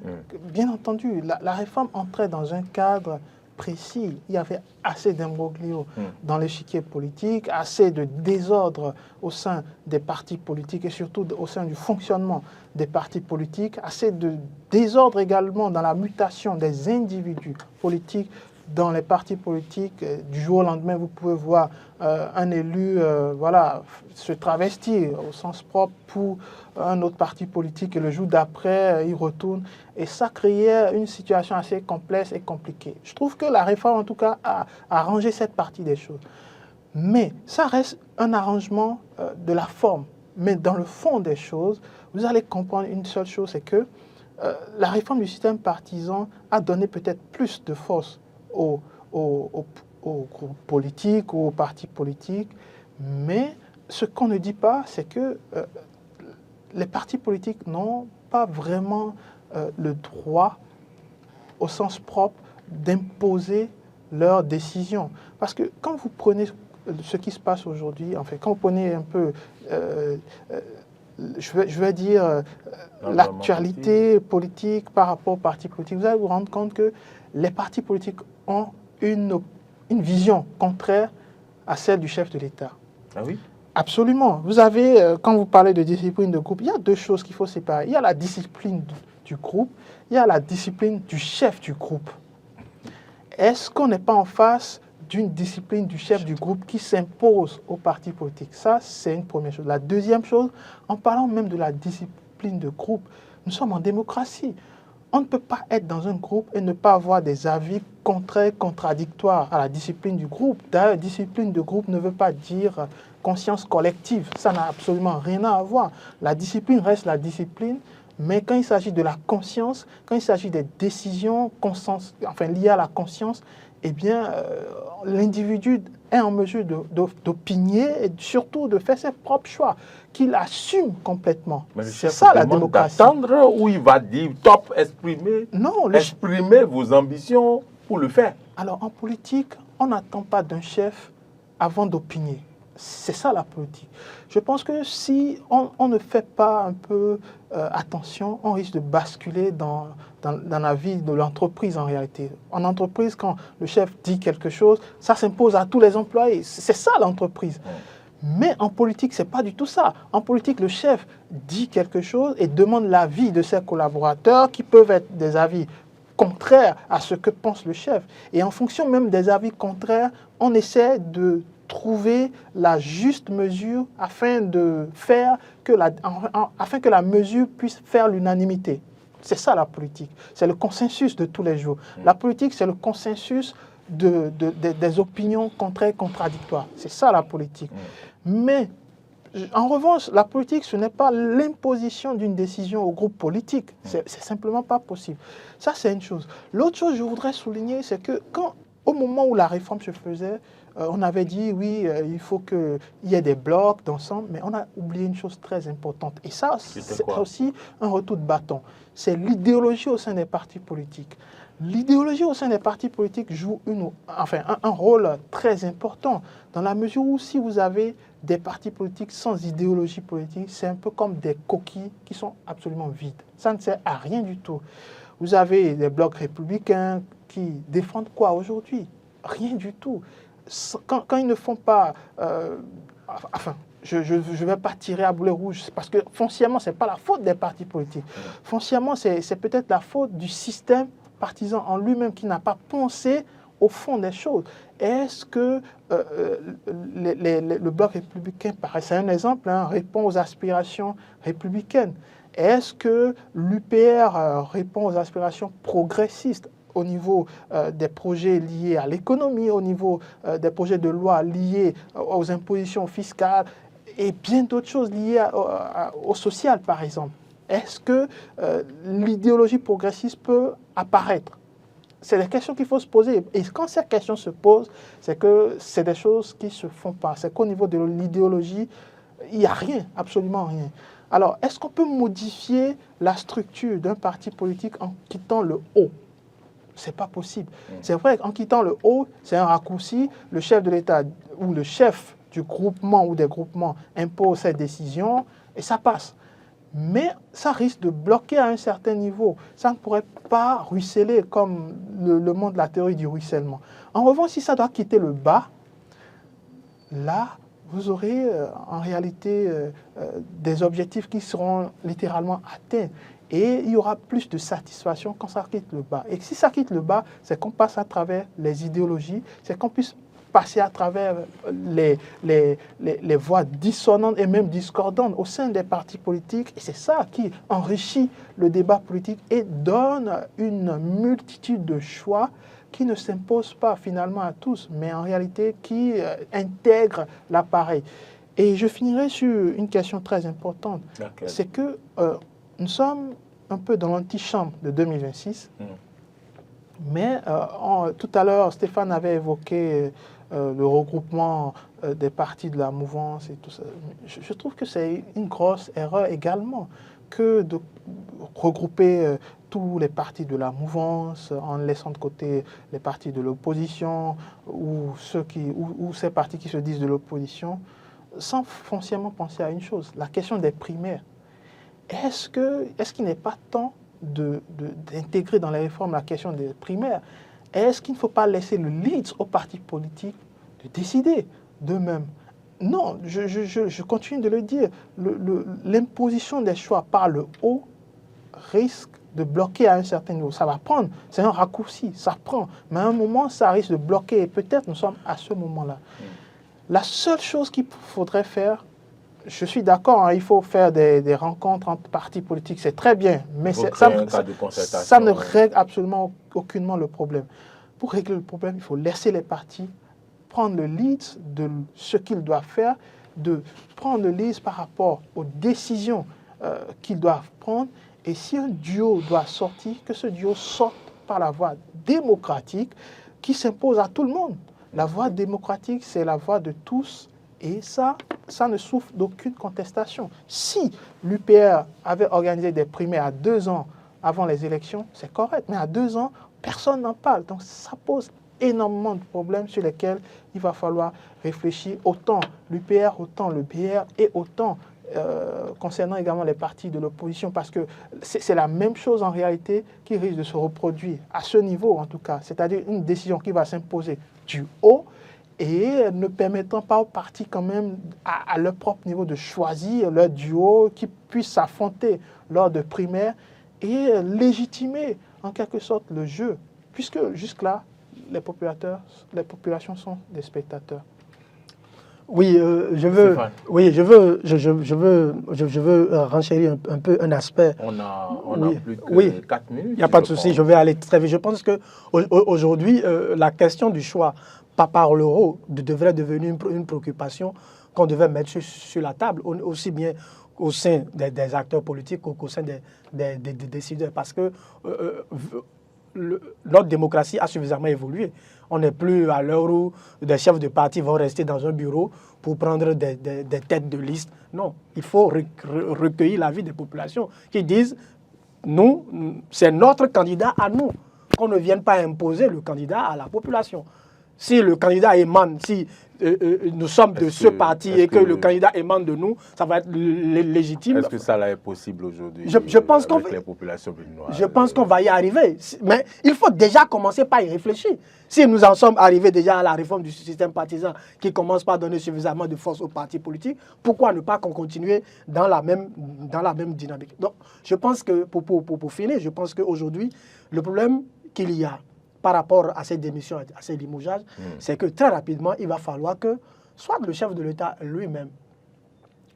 [SPEAKER 3] Bien entendu, la réforme entrait dans un cadre précis. Il y avait assez d'imbroglio dans l'échiquier politique, assez de désordre au sein des partis politiques et surtout au sein du fonctionnement des partis politiques, assez de désordre également dans la mutation des individus politiques dans les partis politiques. Du jour au lendemain, vous pouvez voir un élu se travestir au sens propre pour un autre parti politique et le jour d'après, il retourne. Et ça créait une situation assez complexe et compliquée. Je trouve que la réforme, en tout cas, a arrangé cette partie des choses. Mais ça reste un arrangement de la forme. Mais dans le fond des choses, vous allez comprendre une seule chose, c'est que la réforme du système partisan a donné peut-être plus de force aux groupes politiques ou aux partis politiques, mais ce qu'on ne dit pas, c'est que les partis politiques n'ont pas vraiment le droit, au sens propre, d'imposer leurs décisions. Parce que quand vous prenez ce qui se passe aujourd'hui, en fait, quand vous prenez un peu, je vais dire, l'actualité politique par rapport aux partis politiques, vous allez vous rendre compte que les partis politiques ont une vision contraire à celle du chef de l'État.
[SPEAKER 1] Ah oui?
[SPEAKER 3] Absolument. Vous avez, quand vous parlez de discipline de groupe, il y a deux choses qu'il faut séparer. Il y a la discipline du groupe, il y a la discipline du chef du groupe. Est-ce qu'on n'est pas en face d'une discipline du chef du groupe qui s'impose aux partis politiques? Ça, c'est une première chose. La deuxième chose, en parlant même de la discipline de groupe, nous sommes en démocratie. On ne peut pas être dans un groupe et ne pas avoir des avis contraires, contradictoires à la discipline du groupe. D'ailleurs, discipline de groupe ne veut pas dire conscience collective. Ça n'a absolument rien à voir. La discipline reste la discipline, mais quand il s'agit de la conscience, quand il s'agit des décisions liées à la conscience, eh bien, l'individu est en mesure d'opiner et surtout de faire ses propres choix, qu'il assume complètement.
[SPEAKER 1] C'est ça la démocratie. D'attendre où il va dire top, exprimez vos ambitions pour le faire.
[SPEAKER 3] Alors en politique, on n'attend pas d'un chef avant d'opiner. C'est ça la politique. Je pense que si on ne fait pas un peu attention, on risque de basculer dans la vie de l'entreprise en réalité. En entreprise, quand le chef dit quelque chose, ça s'impose à tous les employés. C'est ça l'entreprise. Mais en politique, ce n'est pas du tout ça. En politique, le chef dit quelque chose et demande l'avis de ses collaborateurs qui peuvent être des avis contraires à ce que pense le chef. Et en fonction même des avis contraires, on essaie de trouver la juste mesure afin que la mesure puisse faire l'unanimité. C'est ça la politique. C'est le consensus de tous les jours. La politique, c'est le consensus des opinions contraires, contradictoires. C'est ça la politique. Mais en revanche, la politique, ce n'est pas l'imposition d'une décision au groupe politique. C'est simplement pas possible. Ça, c'est une chose. L'autre chose que je voudrais souligner, c'est que au moment où la réforme se faisait, on avait dit, oui, il faut qu'il y ait des blocs d'ensemble, mais on a oublié une chose très importante. Et ça, c'est aussi un retour de bâton. C'est l'idéologie au sein des partis politiques. L'idéologie au sein des partis politiques joue un rôle très important, dans la mesure où si vous avez des partis politiques sans idéologie politique, c'est un peu comme des coquilles qui sont absolument vides. Ça ne sert à rien du tout. Vous avez des blocs républicains qui défendent quoi aujourd'hui? Rien du tout. Quand ils ne font pas... je ne vais pas tirer à boulet rouge, parce que foncièrement, ce n'est pas la faute des partis politiques. Foncièrement, c'est peut-être la faute du système partisan en lui-même qui n'a pas pensé au fond des choses. Est-ce que le bloc républicain, c'est un exemple, répond aux aspirations républicaines? Est-ce que l'UPR répond aux aspirations progressistes au niveau des projets liés à l'économie, au niveau des projets de loi liés aux impositions fiscales? et bien d'autres choses liées au social, par exemple. Est-ce que l'idéologie progressiste peut apparaître? C'est des questions qu'il faut se poser. Et quand ces questions se posent, c'est que c'est des choses qui ne se font pas. C'est qu'au niveau de l'idéologie, il n'y a rien, absolument rien. Alors, est-ce qu'on peut modifier la structure d'un parti politique en quittant le haut? Ce n'est pas possible. C'est vrai qu'en quittant le haut, c'est un raccourci. Le chef de l'État ou le chef du groupement ou des groupements impose cette décision et ça passe. Mais ça risque de bloquer à un certain niveau. Ça ne pourrait pas ruisseler comme le monde de la théorie du ruissellement. En revanche, si ça doit quitter le bas, là, vous aurez en réalité des objectifs qui seront littéralement atteints. Et il y aura plus de satisfaction quand ça quitte le bas. Et si ça quitte le bas, c'est qu'on passe à travers les idéologies, c'est qu'on puisse passer à travers les voix dissonantes et même discordantes au sein des partis politiques. Et c'est ça qui enrichit le débat politique et donne une multitude de choix qui ne s'imposent pas finalement à tous, mais en réalité qui intègrent l'appareil. Et je finirai sur une question très importante. C'est que nous sommes un peu dans l'antichambre de 2026, mais tout à l'heure, Stéphane avait évoqué le regroupement des partis de la mouvance et tout ça. Je trouve que c'est une grosse erreur également que de regrouper tous les partis de la mouvance en laissant de côté les partis de l'opposition ou ces partis qui se disent de l'opposition, sans foncièrement penser à une chose, la question des primaires. Est-ce qu'il n'est pas temps d'intégrer dans les réformes la question des primaires? Est-ce qu'il ne faut pas laisser le lead aux partis politiques de décider d'eux-mêmes? Non, je continue de le dire. L'imposition des choix par le haut risque de bloquer à un certain niveau. Ça va prendre, c'est un raccourci, ça prend. Mais à un moment, ça risque de bloquer. Et peut-être nous sommes à ce moment-là. La seule chose qu'il faudrait faire, je suis d'accord, hein, il faut faire des rencontres entre partis politiques, c'est très bien, mais ça ne règle absolument aucunement le problème. Pour régler le problème, il faut laisser les partis prendre le lead de ce qu'ils doivent faire, de prendre le lead par rapport aux décisions qu'ils doivent prendre. Et si un duo doit sortir, que ce duo sorte par la voie démocratique qui s'impose à tout le monde. La voie démocratique, c'est la voie de tous. Et ça ne souffre d'aucune contestation. Si l'UPR avait organisé des primaires à 2 ans avant les élections, c'est correct. Mais à 2 ans, personne n'en parle. Donc ça pose énormément de problèmes sur lesquels il va falloir réfléchir. Autant l'UPR, autant le BR et autant concernant également les partis de l'opposition. Parce que c'est la même chose en réalité qui risque de se reproduire à ce niveau en tout cas. C'est-à-dire une décision qui va s'imposer du haut et ne permettant pas aux partis quand même à leur propre niveau de choisir leur duo qui puisse s'affronter lors de primaires et légitimer en quelque sorte le jeu, puisque jusque-là, les populations sont des spectateurs.
[SPEAKER 2] Oui, je veux renchérir un peu un aspect.
[SPEAKER 1] On a plus que 4 minutes.
[SPEAKER 2] Il n'y a pas de souci, je vais aller très vite. Je pense qu'aujourd'hui, la question du choix par l'euro devrait devenir une préoccupation qu'on devait mettre sur la table, aussi bien au sein des acteurs politiques qu'au sein des décideurs. Parce que notre démocratie a suffisamment évolué. On n'est plus à l'heure où des chefs de parti vont rester dans un bureau pour prendre des têtes de liste. Non, il faut recueillir l'avis des populations qui disent nous, c'est notre candidat à nous, qu'on ne vienne pas imposer le candidat à la population. Si le candidat émane, si nous sommes de ce parti et que le candidat émane de nous, ça va être légitime.
[SPEAKER 1] Est-ce que ça là est possible aujourd'hui
[SPEAKER 2] je pense
[SPEAKER 1] avec les populations béninoises?
[SPEAKER 2] Je pense qu'on va y arriver. Mais il faut déjà commencer par y réfléchir. Si nous en sommes arrivés déjà à la réforme du système partisan qui commence par donner suffisamment de force aux partis politiques, pourquoi ne pas continuer dans la même dynamique? Donc, je pense que, pour finir, je pense qu'aujourd'hui, le problème qu'il y a par rapport à ces démissions, à ces limogeages, c'est que très rapidement, il va falloir que soit le chef de l'État lui-même,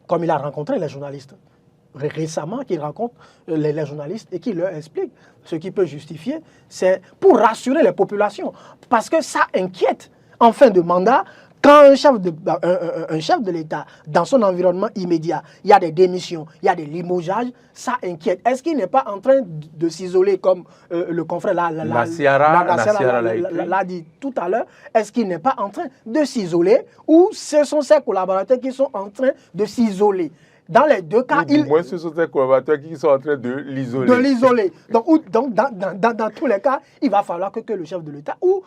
[SPEAKER 2] comme il a rencontré les journalistes récemment, qu'il rencontre les journalistes et qu'il leur explique ce qui peut justifier, c'est pour rassurer les populations. Parce que ça inquiète en fin de mandat Quand un chef de l'État, dans son environnement immédiat, il y a des démissions, il y a des limogeages, ça inquiète. Est-ce qu'il n'est pas en train de s'isoler comme le confrère l'a dit tout à l'heure? Est-ce qu'il n'est pas en train de s'isoler ou ce sont ses collaborateurs qui sont en train de s'isoler? Dans les deux cas,
[SPEAKER 1] moi, ce sont ses collaborateurs qui sont en train de l'isoler.
[SPEAKER 2] Donc, dans tous les cas, il va falloir que le chef de l'État ou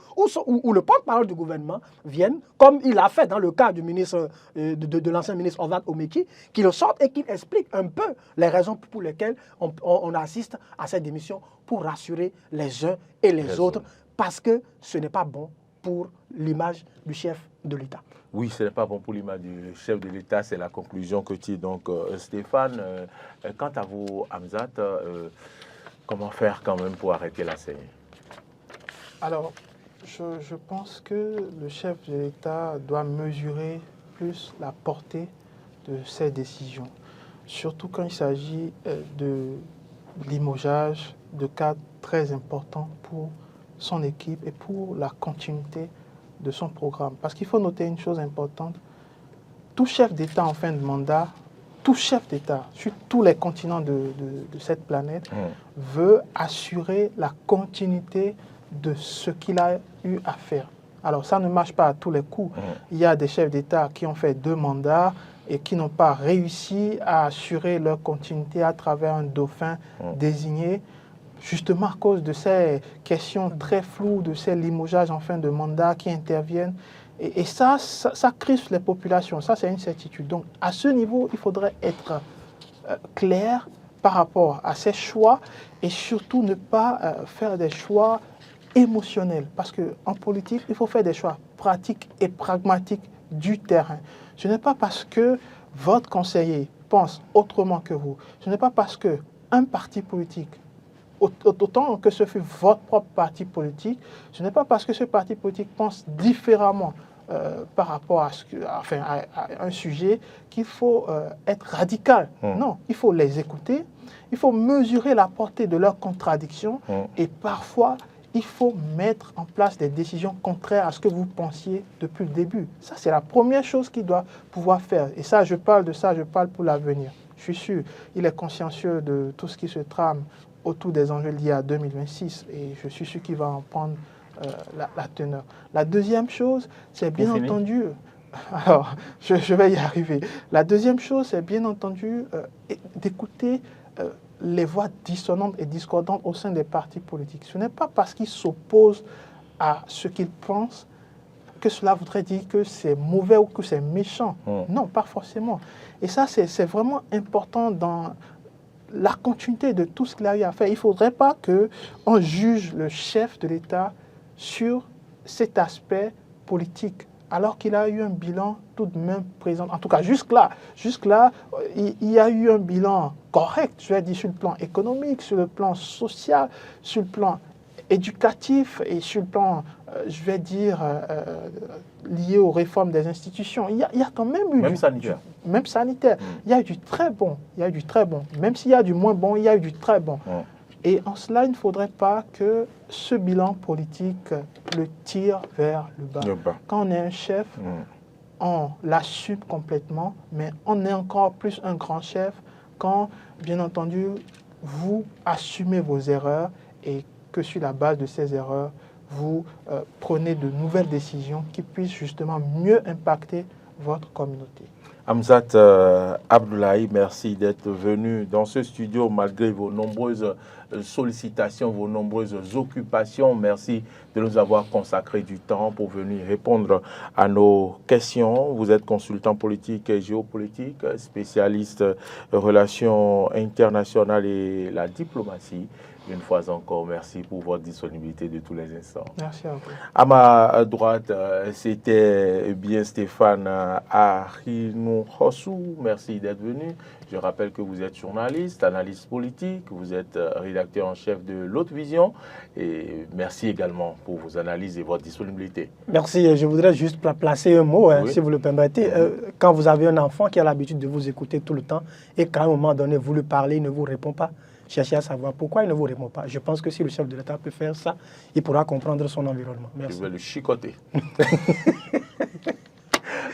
[SPEAKER 2] le porte-parole du gouvernement vienne, comme il a fait dans le cas du ministre, de l'ancien ministre Orvat Omeki, qu'il sorte et qu'il explique un peu les raisons pour lesquelles on assiste à cette démission pour rassurer les uns et les autres, parce que ce n'est pas bon pour l'image du chef de l'État.
[SPEAKER 1] Oui, ce n'est pas bon pour l'image du chef de l'État, c'est la conclusion que tire donc Stéphane. Quant à vous, Hamzat, comment faire quand même pour arrêter la saignée?
[SPEAKER 3] Alors, je pense que le chef de l'État doit mesurer plus la portée de ses décisions, surtout quand il s'agit de limogeage, de cas très importants pour son équipe et pour la continuité de son programme. Parce qu'il faut noter une chose importante, tout chef d'État en fin de mandat, tout chef d'État sur tous les continents de cette planète veut assurer la continuité de ce qu'il a eu à faire. Alors ça ne marche pas à tous les coups. Il y a des chefs d'État qui ont fait 2 mandats et qui n'ont pas réussi à assurer leur continuité à travers un dauphin désigné, justement à cause de ces questions très floues, de ces limogeages en fin de mandat qui interviennent. Et ça crispe les populations, ça c'est une certitude. Donc à ce niveau, il faudrait être clair par rapport à ces choix et surtout ne pas faire des choix émotionnels. Parce qu'en politique, il faut faire des choix pratiques et pragmatiques du terrain. Ce n'est pas parce que votre conseiller pense autrement que vous, ce n'est pas parce qu'un parti politique, autant que ce fut votre propre parti politique, ce n'est pas parce que ce parti politique pense différemment par rapport à un sujet qu'il faut être radical. Non, il faut les écouter, il faut mesurer la portée de leurs contradictions et parfois, il faut mettre en place des décisions contraires à ce que vous pensiez depuis le début. Ça, c'est la première chose qu'il doit pouvoir faire. Et ça, je parle pour l'avenir. Je suis sûr, il est consciencieux de tout ce qui se trame autour des enjeux liés à 2026 et je suis sûr qu'il va en prendre la teneur. La deuxième chose, c'est bien entendu... Alors, je vais y arriver. La deuxième chose, c'est bien entendu d'écouter les voix dissonantes et discordantes au sein des partis politiques. Ce n'est pas parce qu'ils s'opposent à ce qu'ils pensent que cela voudrait dire que c'est mauvais ou que c'est méchant. Non, pas forcément. Et ça, c'est vraiment important dans la continuité de tout ce qu'il a eu à faire. Il ne faudrait pas qu'on juge le chef de l'État sur cet aspect politique, alors qu'il a eu un bilan tout de même présent. En tout cas, jusque-là, il y a eu un bilan correct, je vais dire, sur le plan économique, sur le plan social, sur le plan éducatif et sur le plan, je vais dire, lié aux réformes des institutions. Il y a quand même eu... Même sanitaire. Il y a eu du très bon. Même s'il y a du moins bon, il y a eu du très bon. Et en cela, il ne faudrait pas que ce bilan politique le tire vers le bas. Quand on est un chef, on l'assume complètement, mais on est encore plus un grand chef quand, bien entendu, vous assumez vos erreurs et que sur la base de ces erreurs, vous prenez de nouvelles décisions qui puissent justement mieux impacter votre communauté.
[SPEAKER 1] Hamzat Abdoulaye, merci d'être venu dans ce studio malgré vos nombreuses sollicitations, vos nombreuses occupations. Merci de nous avoir consacré du temps pour venir répondre à nos questions. Vous êtes consultant politique et géopolitique, spécialiste relations internationales et la diplomatie. Une fois encore, merci pour votre disponibilité de tous les instants.
[SPEAKER 3] Merci à vous.
[SPEAKER 1] À ma droite, c'était bien Stéphane Arinouhossou. Merci d'être venu. Je rappelle que vous êtes journaliste, analyste politique, vous êtes rédacteur en chef de L'Autre Vision. Et merci également pour vos analyses et votre disponibilité.
[SPEAKER 2] Merci. Je voudrais juste placer un mot, si vous le permettez. Quand vous avez un enfant qui a l'habitude de vous écouter tout le temps et qu'à un moment donné, vous lui parlez, il ne vous répond pas, cherchez à savoir pourquoi il ne vous répond pas. Je pense que si le chef de l'État peut faire ça, il pourra comprendre son environnement. Merci.
[SPEAKER 1] Je vais le chicoter.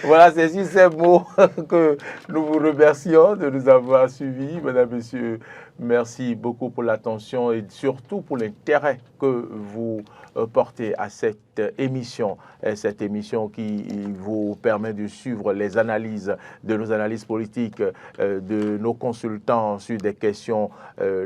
[SPEAKER 1] Voilà, c'est sur ces mots que nous vous remercions de nous avoir suivis. Mesdames, Messieurs, merci beaucoup pour l'attention et surtout pour l'intérêt que vous portez à cette émission qui vous permet de suivre les analyses de nos analyses politiques, de nos consultants sur des questions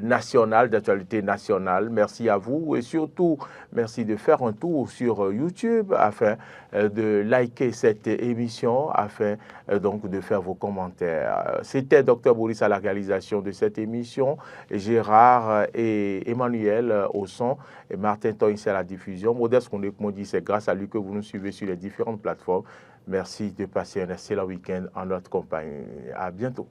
[SPEAKER 1] nationales, d'actualité nationale. Merci à vous et surtout, merci de faire un tour sur YouTube afin de liker cette émission, afin donc de faire vos commentaires. C'était Dr Boris à la réalisation de cette émission, Gérard et Emmanuel au son, et Martin Toy à la diffusion. Modeste Kondé, c'est grâce à lui que vous nous suivez sur les différentes plateformes. Merci de passer un excellent week-end en notre compagnie. À bientôt.